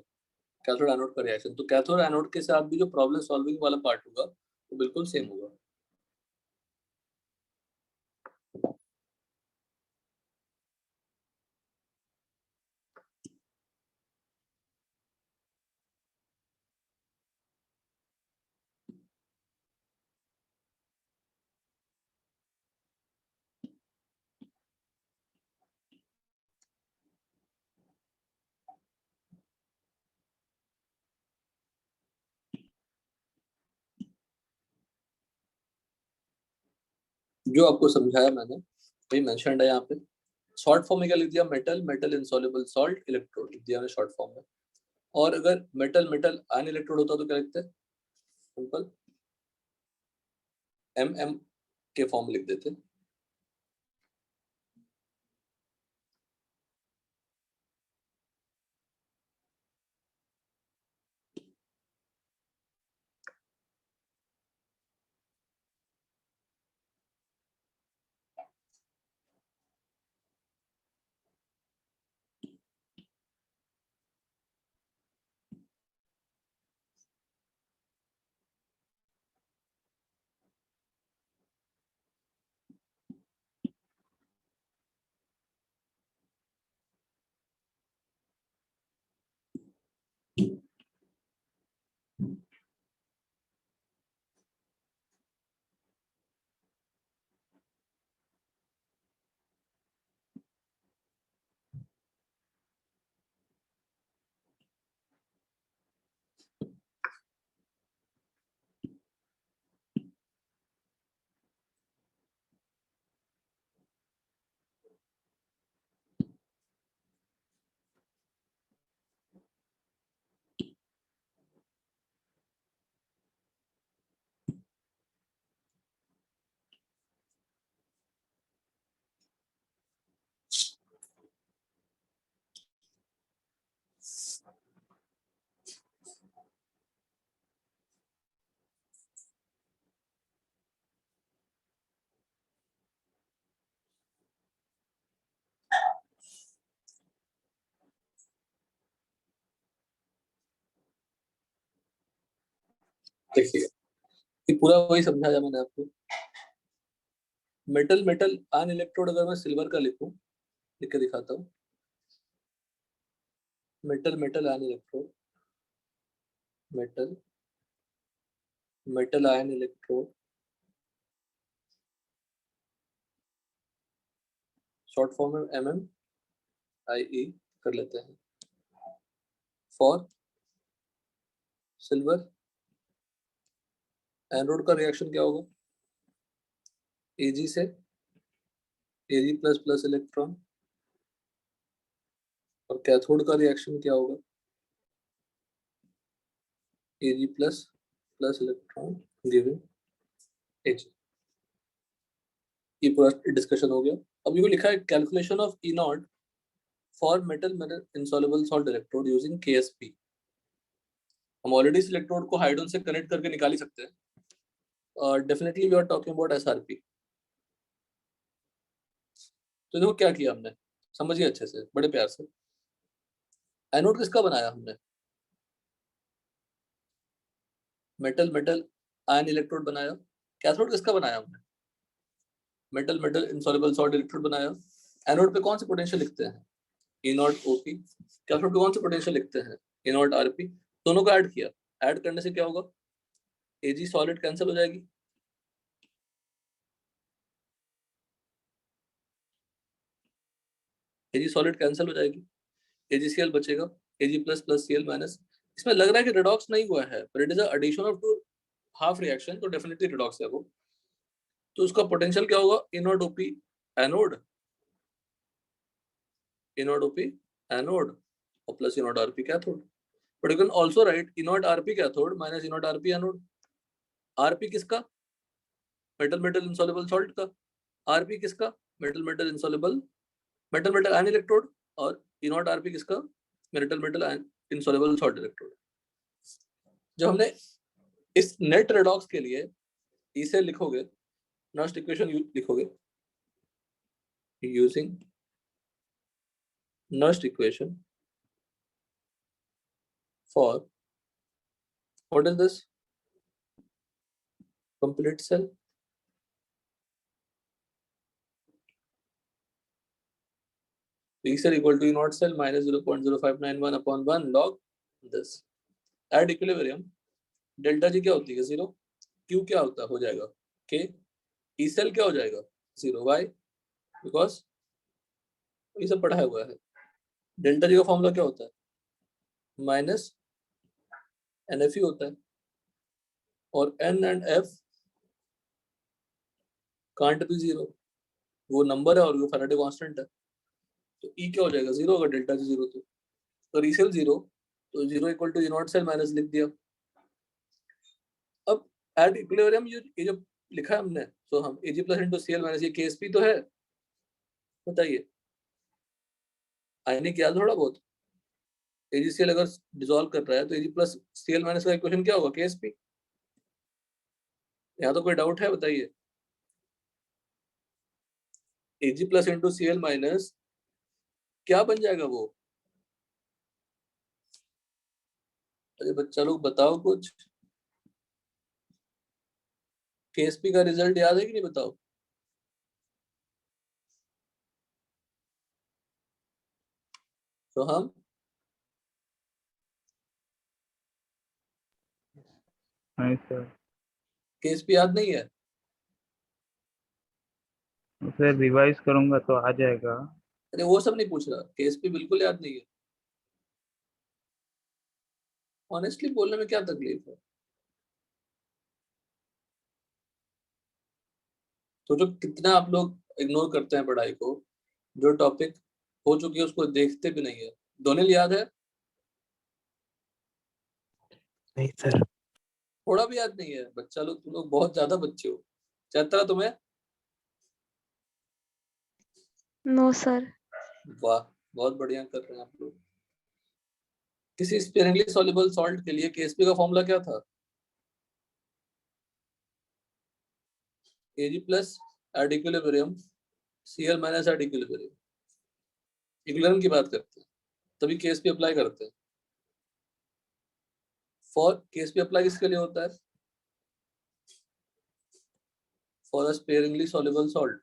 कैथोड एनोड का रिएक्शन। तो कैथोड एनोड के साथ भी जो प्रॉब्लम सॉल्विंग वाला पार्ट होगा वो बिल्कुल सेम होगा। जो आपको समझाया मैंने वही मेंशन्ड है यहाँ पे। शॉर्ट फॉर्म में क्या लिख दिया? Metal metal insoluble salt electrode लिख दिया मैंने शॉर्ट फॉर्म में। और अगर मेटल मेटल आयन इलेक्ट्रोड होता तो क्या लिखते हैं? सिंपल MM के फॉर्म लिख देते। देखिए ये पूरा वही समझाया मैंने आपको। मेटल मेटल आयन इलेक्ट्रोड अगर मैं सिल्वर का लिखूं, लिख के दिखाता हूँ। Metal metal ion electrode, metal metal ion electrode, short form में MMIE कर लेते हैं। फॉर सिल्वर एनोड का रिएक्शन क्या होगा? Ag से Ag प्लस प्लस इलेक्ट्रॉन, और कैथोड का रिएक्शन क्या होगा? Ag plus plus electron giving Ag। ये पूरा डिस्कशन हो गया। अब ये लिखा है calculation of E not for metal metal insoluble salt electrode using KSP। हम ऑलरेडी इस इलेक्ट्रोड को हाइड्रोजन से कनेक्ट करके निकाल ही सकते हैं। Definitely we are talking about SRP। तो देखो क्या किया हमने, समझिए अच्छे से, बड़े प्यार से। एनोड किसका बनाया हमने? मेटल मेटल आयन इलेक्ट्रोड बनाया। कैथोड किसका बनाया हमने? Metal metal insoluble salt electrode बनाया। एनोड पे कौन से पोटेंशियल लिखते हैं? E naught OP। कैथोड पे कौन से पोटेंशियल लिखते हैं? E naught RP। दोनों को ऐड किया, ऐड करने से क्या होगा? Ag सॉलिड कैंसिल हो जाएगी, Ag सॉलिड कैंसिल हो जाएगी, AgCl बचेगा, Ag plus plus Cl minus. इसमें लग रहा है कि रिडॉक्स नहीं हुआ है, पर it is addition of two half reaction, तो डेफिनेटली रिडॉक्स है वो। तो उसका पोटेंशियल क्या होगा? E naught OP anode, E naught OP anode, और plus E naught RP cathode. But you can also write E naught RP cathode minus E naught RP anode. RP किसका? Metal metal insoluble salt का। RP किसका? Metal metal insoluble metal metal ion electrode. और E naught RP किसका? Metal metal ion insoluble salt electrode. जब हमने इस net redox के लिए इसे लिखोगे, नॉस्ट इक्वेशन लिखोगे using Nernst equation for what is this? Complete cell. E cell equal to E naught cell minus 0.0591 upon 1 log this. At equilibrium delta G क्या होती है? 0। Q क्या होता है? हो जाएगा K। E cell क्या हो जाएगा? 0। Why? Because ये सब पढ़ा हुआ है। डेल्टा G का फॉर्मूला क्या होता है? माइनस NFE होता है, और N and F can't be 0, वो नंबर है और वो फैराडे कांस्टेंट है। तो E क्या हो जाएगा? 0 अगर डेल्टा G 0 तो E cell 0, तो 0 equal to E not cell minus लिख दिया। अब एट इक्विलिब्रियम ये जो लिखा है हमने, तो हम Ag plus into Cl minus ये KSP तो है। बताइए आयनिक याद थोड़ा बहुत। AgCl अगर डिसॉल्व कर रहा है तो Ag प्लस Cl माइनस का इक्वेशन क्या होगा? KSP। यहाँ तो कोई डाउट है? बताइए। Ag plus into Cl minus क्या बन जाएगा वो? अरे बच्चा लोग बताओ कुछ। KSP का रिजल्ट याद है कि नहीं? बताओ। तो हम नहीं सर, KSP याद नहीं है? फिर रिवाइज करूंगा तो आ जाएगा। अरे वो सब नहीं पूछ रहा, KSP बिल्कुल याद नहीं है। ऑनेस्टली बोलने में क्या तकलीफ है? तो जो कितना आप लोग इग्नोर करते हैं पढ़ाई को, जो टॉपिक हो चुकी है उसको देखते भी नहीं है। दोनों याद है? नहीं सर। थोड़ा भी याद नहीं है? बच्चा लोग, तुम लोग बहुत ज्यादा बच्चे हो। चैत्रा तुम्हें? No sir. वाह, बहुत बढ़िया कर रहे हैं आप लोग। किसी स्पेयरिंगली सॉल्युबल सॉल्ट के लिए KSP का फॉर्मूला क्या था? Ag plus at equilibrium Cl minus at equilibrium. Equilibrium की बात करते हैं तभी KSP अप्लाई करते हैं। फॉर KSP अप्लाई किसके लिए होता है? for a sparingly soluble salt.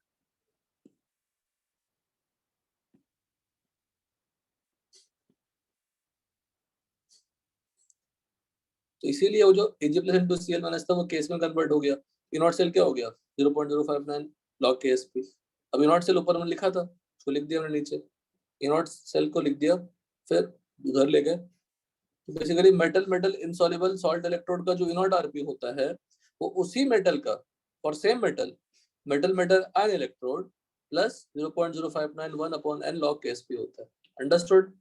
तो इसीलिए वो जो Ag+N2Cl- था वो केस में कन्वर्ट हो गया. इनॉट सेल क्या हो गया 0.059 log Ksp. अब इनॉट सेल ऊपर में लिखा था, उसको लिख दिया हमने नीचे, इनॉट सेल को लिख दिया, फिर घर ले गए. तो basically metal metal insoluble salt electrode का जो इनॉट आरपी होता है वो उसी मेटल का for same metal metal metal ion electrode plus 0.0591 upon n log Ksp होता है. अंडरस्टूड?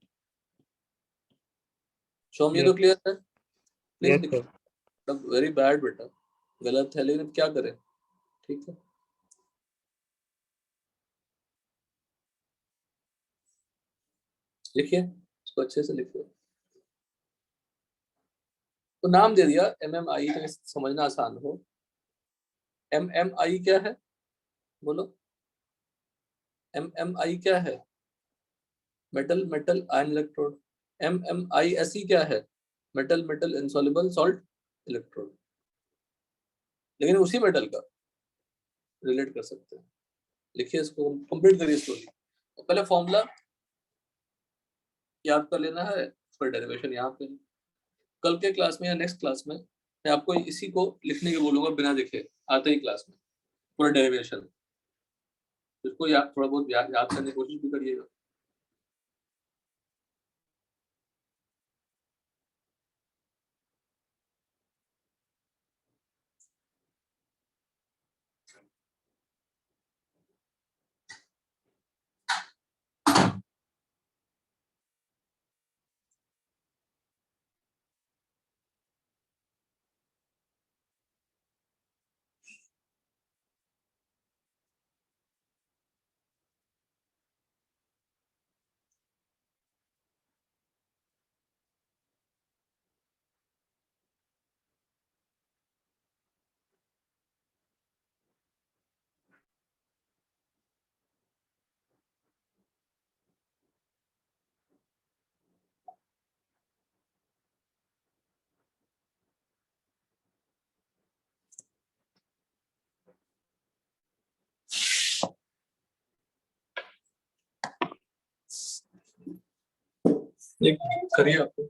शो मी तो क्लियर है? प्लीज यस लिखिए. सर. वेरी बैड बेटा, गलत है लेकिन क्या करें. ठीक है, लिखिए इसको अच्छे से लिखिए. तो नाम दे दिया MMI ताकि समझना आसान हो. MMI क्या है बोलो? MMI क्या है? Metal metal ion electrode. MMISE क्या है? Metal metal insoluble salt electrode. लेकिन उसी मेटल का रिलेट कर सकते हैं. लिखिए इसको, कंप्लीट करिए स्टोरी. तो पहले फॉर्मूला याद कर लेना है, फिर डेरिवेशन यहाँ पे. कल के क्लास में या नेक्स्ट क्लास में मैं आपको इसी को लिखने के बोलूंगा बिना देखे, आते ही क्लास में पूरा डेरिवेशन. इसको याद थोड़ा बहुत याद करने की कोशिश भी करिएगा. करिए आपको.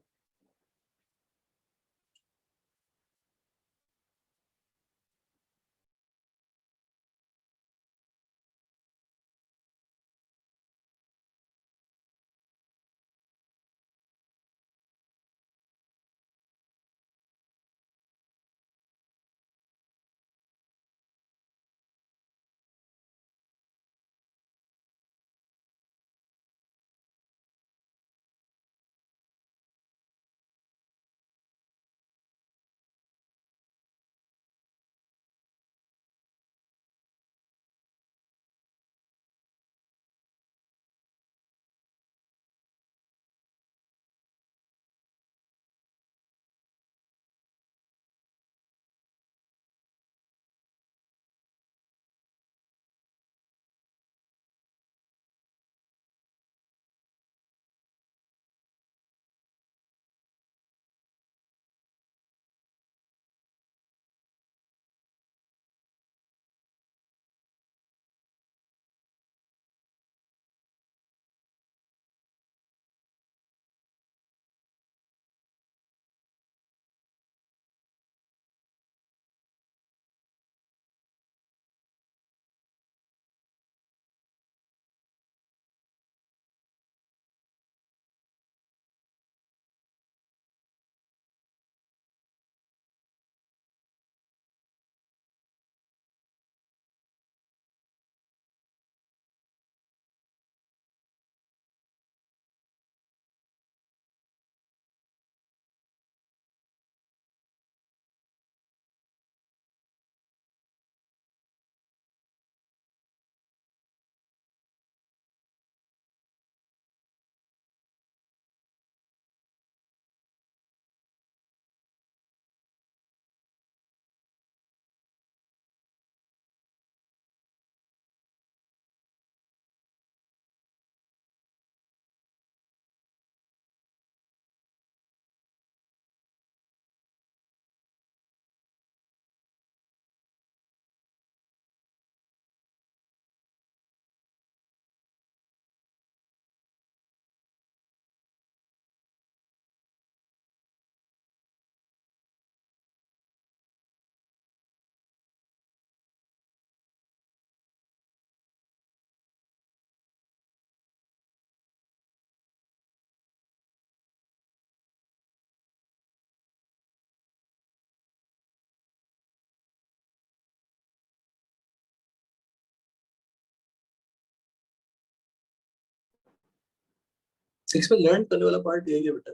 6 में लर्न करने वाला पार्ट यही है बेटा,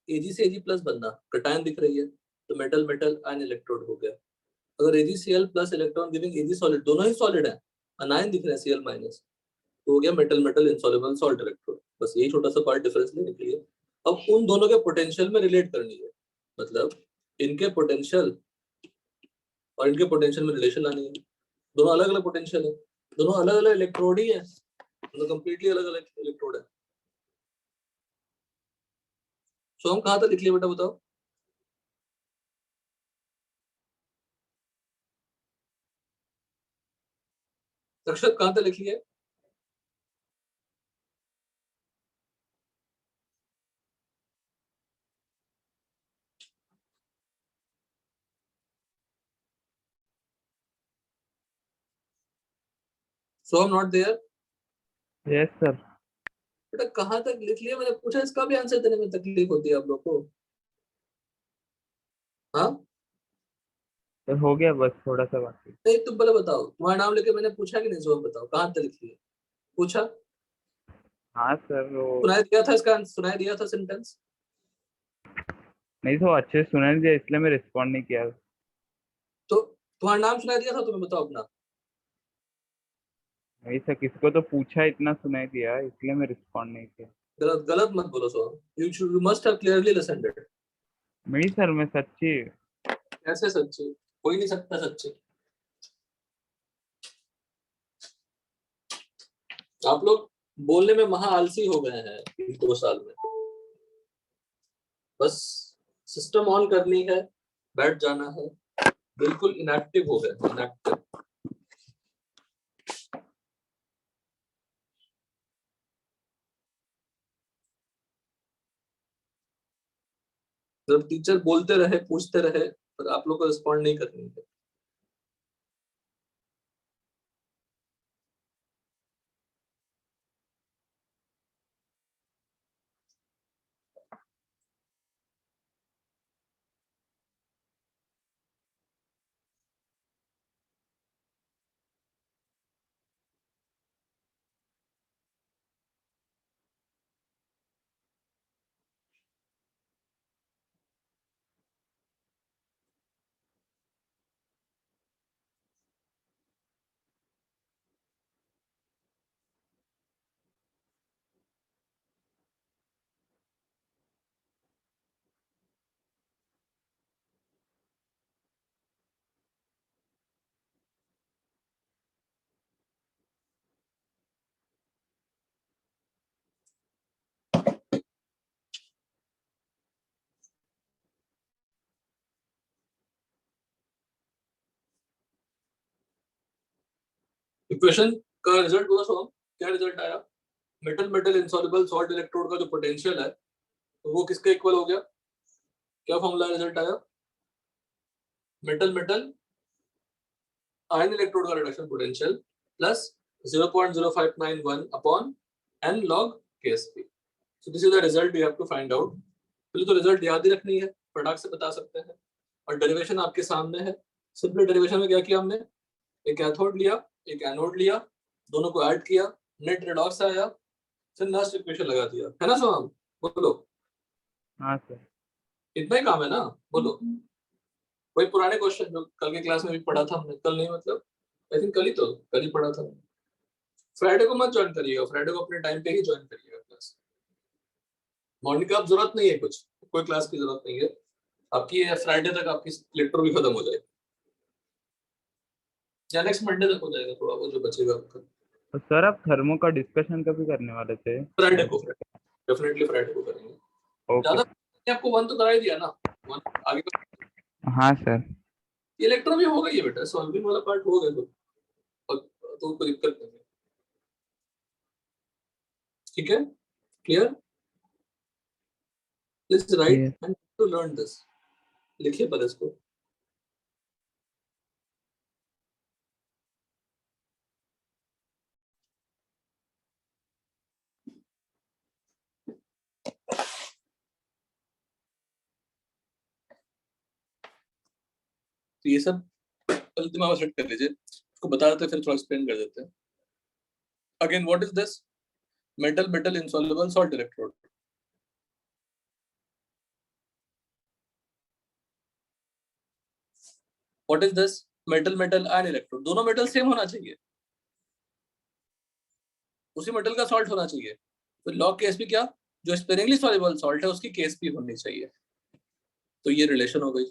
Ag से Ag प्लस बनना, कटायन दिख रही है तो मेटल मेटल आयन इलेक्ट्रोड हो गया। अगर AgCl plus electron giving Ag solid, दोनों ही सॉलिड है, अनायन दिख रहे हैं Cl माइनस, तो हो गया metal metal insoluble salt electrode. बस यही छोटा सा पार्ट डिफरेंस लेने के लिए अब उन दोनों के पोटेंशियल में रिलेट करनी है, मतलब इनके पोटेंशियल और इनके पोटेंशियल में रिलेशन लानी है। दोनों अलग अलग पोटेंशियल है, दोनों अलग अलग इलेक्ट्रोड ही है, दोनों कंप्लीटली अलग अलग इलेक्ट्रोड है। सो हम कहाँ तक लिख लिए बेटा बताओ? रक्षक कहाँ तक लिख लिए? So I am not there. Yes sir. बेटा कहाँ तक लिख लिया? मैंने पूछा, इसका भी आंसर देने में तकलीफ होती है आप लोग को? हाँ तो हो गया, बस थोड़ा सा बाकी। नहीं, तुम पहले बताओ, तुम्हारा नाम लेके मैंने पूछा कि नहीं? सो बताओ कहाँ तक लिख लिया, पूछा, हाँ सर, वो सुनाई दिया था इसका सुनाई दिया था सेंटेंस? नहीं तो अच्छे से सुना नहीं दिया, इसलिए मैं रिस्पॉन्ड नहीं किया। तो तुम्हारा नाम सुनाई दिया था? तुम्हें बताओ अपना। नहीं सर, किसको तो पूछा, इतना सुनाई दिया, इसलिए मैं रिस्पॉन्ड नहीं किया। गलत गलत मत बोलो so, you must have clearly listened it. नहीं सर, मैं सच्ची। कैसे सच्चे? कोई नहीं सकता सच्चे। आप लोग बोलने में महा आलसी हो गए हैं इन 2 साल में। बस सिस्टम ऑन करनी है, बैठ जाना है, बिल्कुल इनएक्टिव हो गए, इनएक्टिव। जब टीचर बोलते रहे, पूछते रहे, पर आप लोग को रिस्पॉन्ड नहीं करनी है। इक्वेशन का रिजल्ट बोला सो, क्या रिजल्ट आया? Metal metal insoluble salt electrode का जो पोटेंशियल है तो वो किसके इक्वल हो गया? क्या फॉर्मूला रिजल्ट आया? मेटल मेटल आयन इलेक्ट्रोड का reduction potential plus 0.0591 upon n log Ksp। So this is the result you have to find out। पहले तो रिजल्ट याद ही रखनी है, फटाक से बता सकते हैं। और डेरिवेशन आपके सामने है। सिंपल डेरिवेशन में क्या किया हमने? एक कैथोड लिया, एक एनोड लिया, दोनों को ऐड किया, नेट रिडॉक्स आया, फिर लास्ट इक्वेशन लगा दिया, है ना सोहम? बोलो। हाँ सर। इतना ही काम है ना? बोलो। वही पुराने क्वेश्चन जो कल के क्लास में भी पढ़ा था हमने, कल नहीं मतलब आई थिंक कल ही पढ़ा था। फ्राइडे को मत ज्वाइन करिएगा, फ्राइडे को अपने टाइम पे ही ज्वाइन करिएगा क्लास। मॉर्निंग का अब जरूरत नहीं है, कुछ कोई क्लास की जरूरत नहीं है आपकी। फ्राइडे तक आपकी लेक्चर भी खत्म हो जाएगी, या नेक्स्ट मंडे तक हो जाएगा, थोड़ा वो जो बचेगा आपका। तो सर, आप थर्मो का डिस्कशन कभी करने वाले थे? फ्राइडे को, डेफिनेटली फ्राइडे को करेंगे। ओके। ज्यादा आपको 1 तो करा ही दिया ना, 1 आगे का। हाँ सर। ये इलेक्ट्रो भी हो गई है बेटा, सॉल्विंग वाला पार्ट हो गया तो कोई दिक्कत नहीं है। ठीक है, clear? Please write and to learn this. लिखिए पर इसको। तो ये सब पहले दिमाग में सेट कर लीजिए, इसको बता देते हैं फिर थोड़ा एक्सप्लेन कर देते हैं। Again what is this? Metal metal insoluble salt electrode. What is this? Metal metal ion electrode, दोनों मेटल सेम होना चाहिए, उसी मेटल का सॉल्ट होना चाहिए। तो लॉग केएसपी क्या, जो स्पेरिंगली सॉल्युबल सॉल्ट है उसकी केएसपी होनी चाहिए। तो ये रिलेशन हो गई।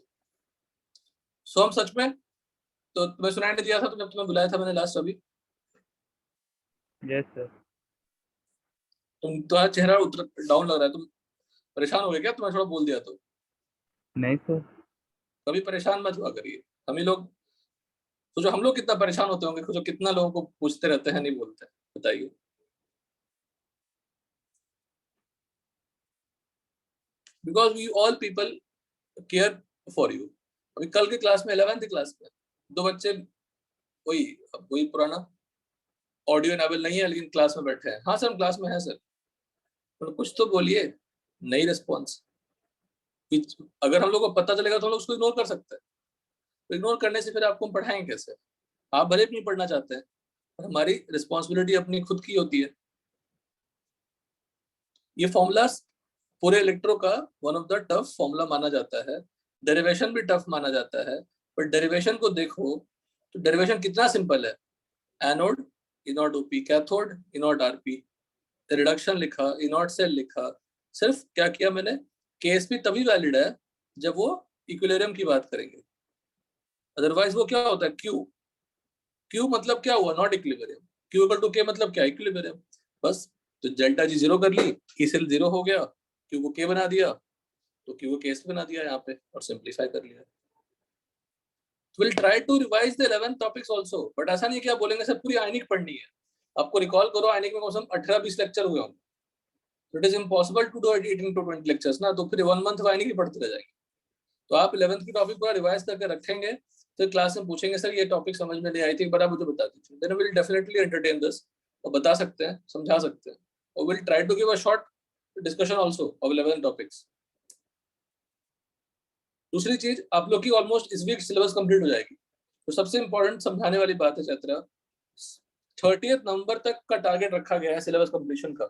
सो हम सच में, तो तुम्हें सुनाई नहीं दिया था जब तुम्हें बुलाया था मैंने लास्ट अभी? Yes sir. तुम्हारा चेहरा उतर डाउन लग रहा है, तुम परेशान हो गए क्या? तुम्हें थोड़ा बोल दिया तो? नहीं सर। कभी परेशान मत हुआ करिए। हम ही लोग सोचो, हम लोग कितना परेशान होते होंगे, सोचो कितना लोगों को पूछते रहते हैं नहीं बोलते, बताइए। Because we all people care for you. अभी कल के क्लास में 11th क्लास में 2 बच्चे वही पुराना ऑडियो एनेबल नहीं है लेकिन क्लास में बैठे हैं। हाँ सर हम क्लास में हैं सर। तो कुछ तो बोलिए, नहीं रिस्पॉन्स। अगर हम लोग को पता चलेगा तो हम लोग उसको इग्नोर कर सकते हैं, तो इग्नोर करने से फिर आपको हम पढ़ाएंगे कैसे? आप भले भी नहीं पढ़ना चाहते हैं, पर हमारी रिस्पॉन्सिबिलिटी अपनी खुद की होती है। ये फॉर्मूलास पूरे इलेक्ट्रो का one of the tough formula माना जाता है। डेरिवेशन भी टफ माना जाता है, पर डेरिवेशन को देखो तो डेरिवेशन कितना सिंपल है। Anode E not OP, cathode E not RP, reduction लिखा, ई नॉट सेल लिखा। सिर्फ क्या किया मैंने, केएसपी तभी वैलिड है जब वो इक्विलिब्रियम की बात करेंगे, अदरवाइज वो क्या होता है क्यू। क्यू मतलब क्या हुआ, not equilibrium. Q equal to K मतलब क्या, इक्विलिब्रियम। बस तो डेल्टा जी जीरो कर ली, ई सेल जीरो हो गया, क्यू को के बना दिया, तो क्यू को केस बना दिया यहाँ पे और सिंप्लीफाई कर लिया। We'll try to revise the 11 topics also, but ऐसा नहीं कि आप बोलेंगे सर पूरी आयनिक पढ़नी है। आपको रिकॉल करो, आयनिक में कम से कम 18-20 लेक्चर हुए होंगे। It is impossible to do 18 to 20 lectures ना, तो फिर 1 मंथ आयनिक ही पढ़ते रह जाएंगे। तो आप 11th की टॉपिक पूरा रिवाइज करके रखेंगे, तो क्लास में पूछेंगे सर ये टॉपिक समझ में नहीं आई थी, एक बार आप मुझे बता दीजिए। Then will definitely entertain this, और बता सकते हैं, समझा सकते हैं, और will try to give a short discussion also of 11 topics. दूसरी चीज, आप लोग की ऑलमोस्ट इस वीक सिलेबस कंप्लीट हो जाएगी। तो सबसे इंपॉर्टेंट समझाने वाली बात है चैत्रा, 30 नवंबर तक का टारगेट रखा गया है सिलेबस कंप्लीशन का।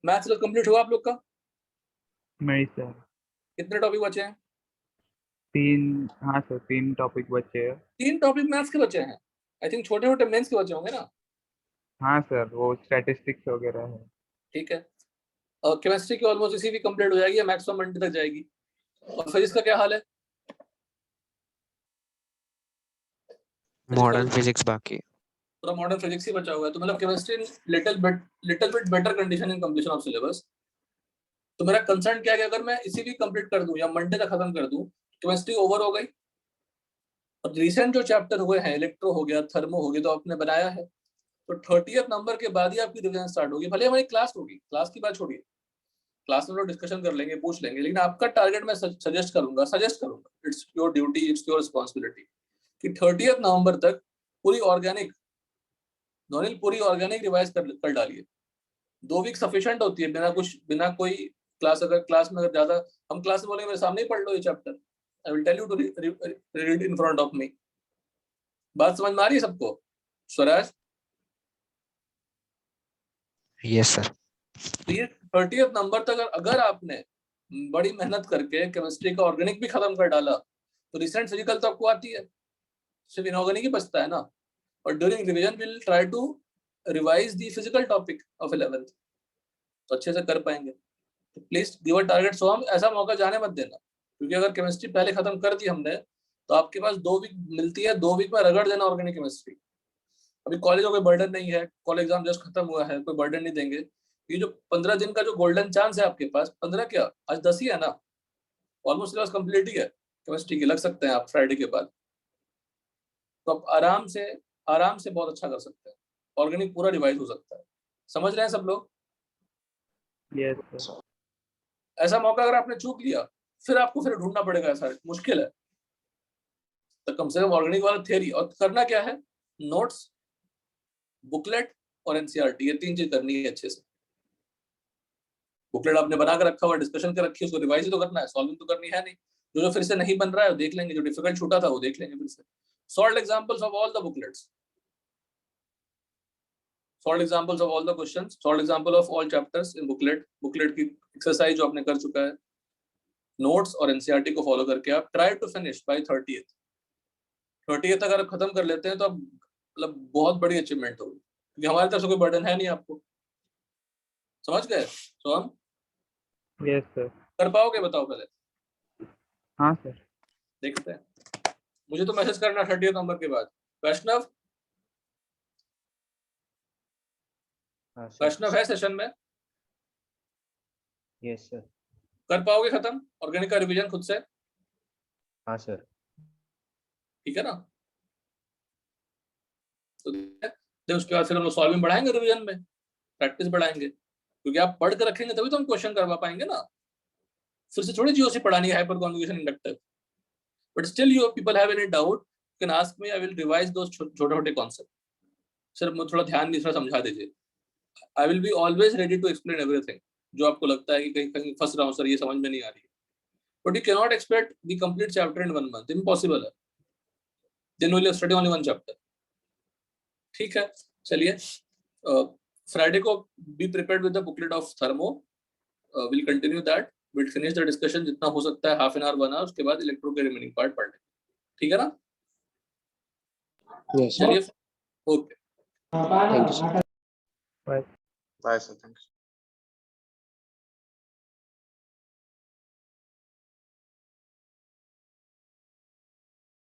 मैथ सिलेबस कंप्लीट हुआ आप लोग का? नहीं सर। कितने टॉपिक बचे हैं? 3, हाँ सर 3 टॉपिक बचे हैं। 3 टॉपिक मैथ्स के बचे हैं। आई थिंक छोटे छोटे मेंस के बचे होंगे ना? हाँ सर, वो स्टैटिस्टिक्स वगैरह है। ठीक है। और केमिस्ट्री की ऑलमोस्ट इसी भी कंप्लीट हो जाएगी, मैक्सिमम मंडे तक जाएगी। और फिजिक्स का क्या हाल है? मॉडर्न फिजिक्स बाकी है। पूरा मॉडर्न फिजिक्स ही बचा हुआ है, तो मतलब chemistry little bit better condition in completion of syllabus. तो मेरा कंसर्न क्या है कि अगर मैं इसी वीक कंप्लीट कर दूं या मंडे तक खत्म कर दूं, केमिस्ट्री ओवर हो गई। और रिसेंट जो चैप्टर हुए हैं, इलेक्ट्रो हो गया, थर्मो हो गया, तो आपने बनाया है, तो 30th नंबर के बाद ही आपकी रिवीजन स्टार्ट होगी। भले हमारी क्लास होगी, क्लास की बात छोड़िए, क्लास में लोग डिस्कशन कर लेंगे, पूछ लेंगे, लेकिन आपका टारगेट मैं सजेस्ट करूंगा, it's your duty, it's your responsibility कि 30th नवंबर तक पूरी ऑर्गेनिक रिवाइज कर डालिए। 2 वीक सफिशिएंट होती है, बिना कोई क्लास, अगर क्लास में अगर ज्यादा हम क्लास में बोलेंगे मेरे सामने ही पढ़ लो ये chapter, I will tell you to read in front of me. बात समझ में आ रही है सबको? स्वराज? Yes sir. तो ये 30th नंबर तक अगर आपने बड़ी मेहनत करके केमिस्ट्री का ऑर्गेनिक भी खत्म कर डाला, तो रिसेंट फिजिकल तो आपको आती है, सिर्फ इनऑर्गेनिक ही बचता है ना। और during revision will try to revise the physical topic of 11th, तो अच्छे से कर पाएंगे। तो please give a target. So हम ऐसा मौका जाने मत देना, क्योंकि अगर केमिस्ट्री पहले खत्म कर दी हमने, तो आपके पास 2 वीक मिलती है, 2 वीक में रगड़ देना ऑर्गेनिक केमिस्ट्री। अभी कॉलेज का कोई बर्डन नहीं है, कॉलेज एग्जाम जस्ट खत्म हुआ है, कोई बर्डन नहीं देंगे। ये जो 15 दिन का जो गोल्डन चांस है आपके पास, 15 क्या, आज 10 ही है ना, ऑलमोस्ट सिलेबस कंप्लीट ही है केमिस्ट्री की, लग सकते हैं आप फ्राइडे के बाद। तो आप आराम से बहुत अच्छा कर सकते हैं, ऑर्गेनिक पूरा रिवाइज हो सकता है। समझ रहे हैं सब लोग? Yes sir. ऐसा मौका अगर आपने चूक लिया, फिर आपको फिर ढूंढना पड़ेगा, ऐसा मुश्किल है। तो कम से कम ऑर्गेनिक वाला थियरी, और करना क्या है, नोट्स, बुकलेट और एनसीईआरटी, ये 3 चीज करनी है अच्छे से। बुकलेट आपने बना कर रखा हुआ, डिस्कशन कर रखी है, उसको रिवाइज तो करना है, सॉल्विंग तो करनी है नहीं। जो फिर से नहीं बन रहा है वो देख लेंगे, जो डिफिकल्ट छूटा था वो देख लेंगे फिर से। Solve examples of all the booklets, solve examples of all the questions, solve example of all chapters in booklet की एक्सरसाइज जो आपने कर चुका है, नोट्स और एनसीईआरटी को फॉलो करके आप try to finish bye 30th। 30 तक अगर खत्म कर लेते हैं तो अब मतलब बहुत बड़ी अचीवमेंट होगी, क्योंकि हमारी तरफ से कोई बर्डन है नहीं आपको। समझ गए? तो हम यस सर। कर पाओगे? बताओ पहले, हाँ सर। देखते हैं। मुझे तो मैसेज करना 30 नंबर के बाद। वैष्णव, हाँ सर। वैष्णव है सेशन में? Yes sir. कर पाओगे खत्म ऑर्गेनिक का रिवीजन खुद से? हाँ सर। ठीक है ना? तो then उसके बाद फिर हम लोग सॉल्विंग बढ़ाएंगे, रिवीजन में प्रैक्टिस बढ़ाएंगे, क्योंकि आप पढ़ कर रखेंगे तभी तो हम क्वेश्चन करवा पाएंगे ना। फिर से थोड़ी जीओसी पढ़ानी है, hyperconjugation, inductive. But still you people have any doubt, can ask me, I will revise those छोटे छोटे कॉन्सेप्ट। सर मुझे थोड़ा ध्यान नहीं, थोड़ा समझा दीजिए। I will be always ready to explain everything जो आपको लगता है कि कहीं कहीं फंस रहा हूँ सर, ये समझ में नहीं आ रही है। But you can not expect the complete chapter in 1 month, impossible है। Then will study only 1 chapter. ठीक है, चलिए फ्राइडे को be prepared with the booklet of thermo, will continue that, will finish the discussion जितना हो सकता है, half an hour 1 our, उसके बाद इलेक्ट्रो के रिमेनिंग पार्ट पढ़ लेंगे। ठीक है ना? यस चलिए, okay. Thank you sir. Bye. Bye sir, thank you.